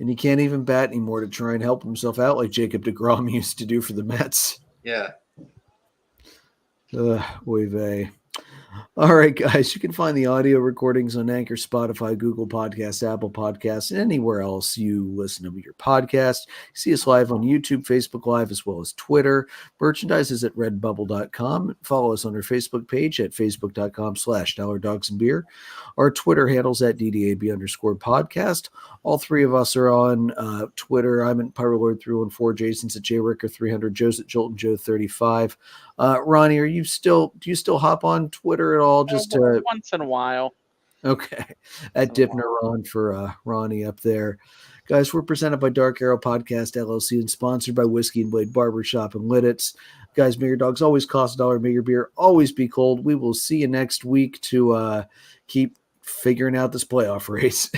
And he can't even bat anymore to try and help himself out like Jacob deGrom used to do for the Mets. Yeah. Oy vey. All right, guys, you can find the audio recordings on Anchor, Spotify, Google Podcasts, Apple Podcasts, and anywhere else you listen to your podcast. See us live on YouTube, Facebook Live, as well as Twitter. Merchandise is at redbubble.com. Follow us on our Facebook page at facebook.com/dollardogsandbeer. Our Twitter handles at DDAB_podcast. All three of us are on Twitter. I'm at PyroLord314. Jason's at JRicker300. Joe's at JoltonJoe35. Ronnie, do you still hop on Twitter at all? Just once in a while. Okay. At Dipner for Ronnie up there. Guys, we're presented by Dark Arrow Podcast LLC and sponsored by Whiskey and Blade Barbershop and Lidditz. Guys, may your dogs always cost $1. May your beer always be cold. We will see you next week to keep figuring out this playoff race.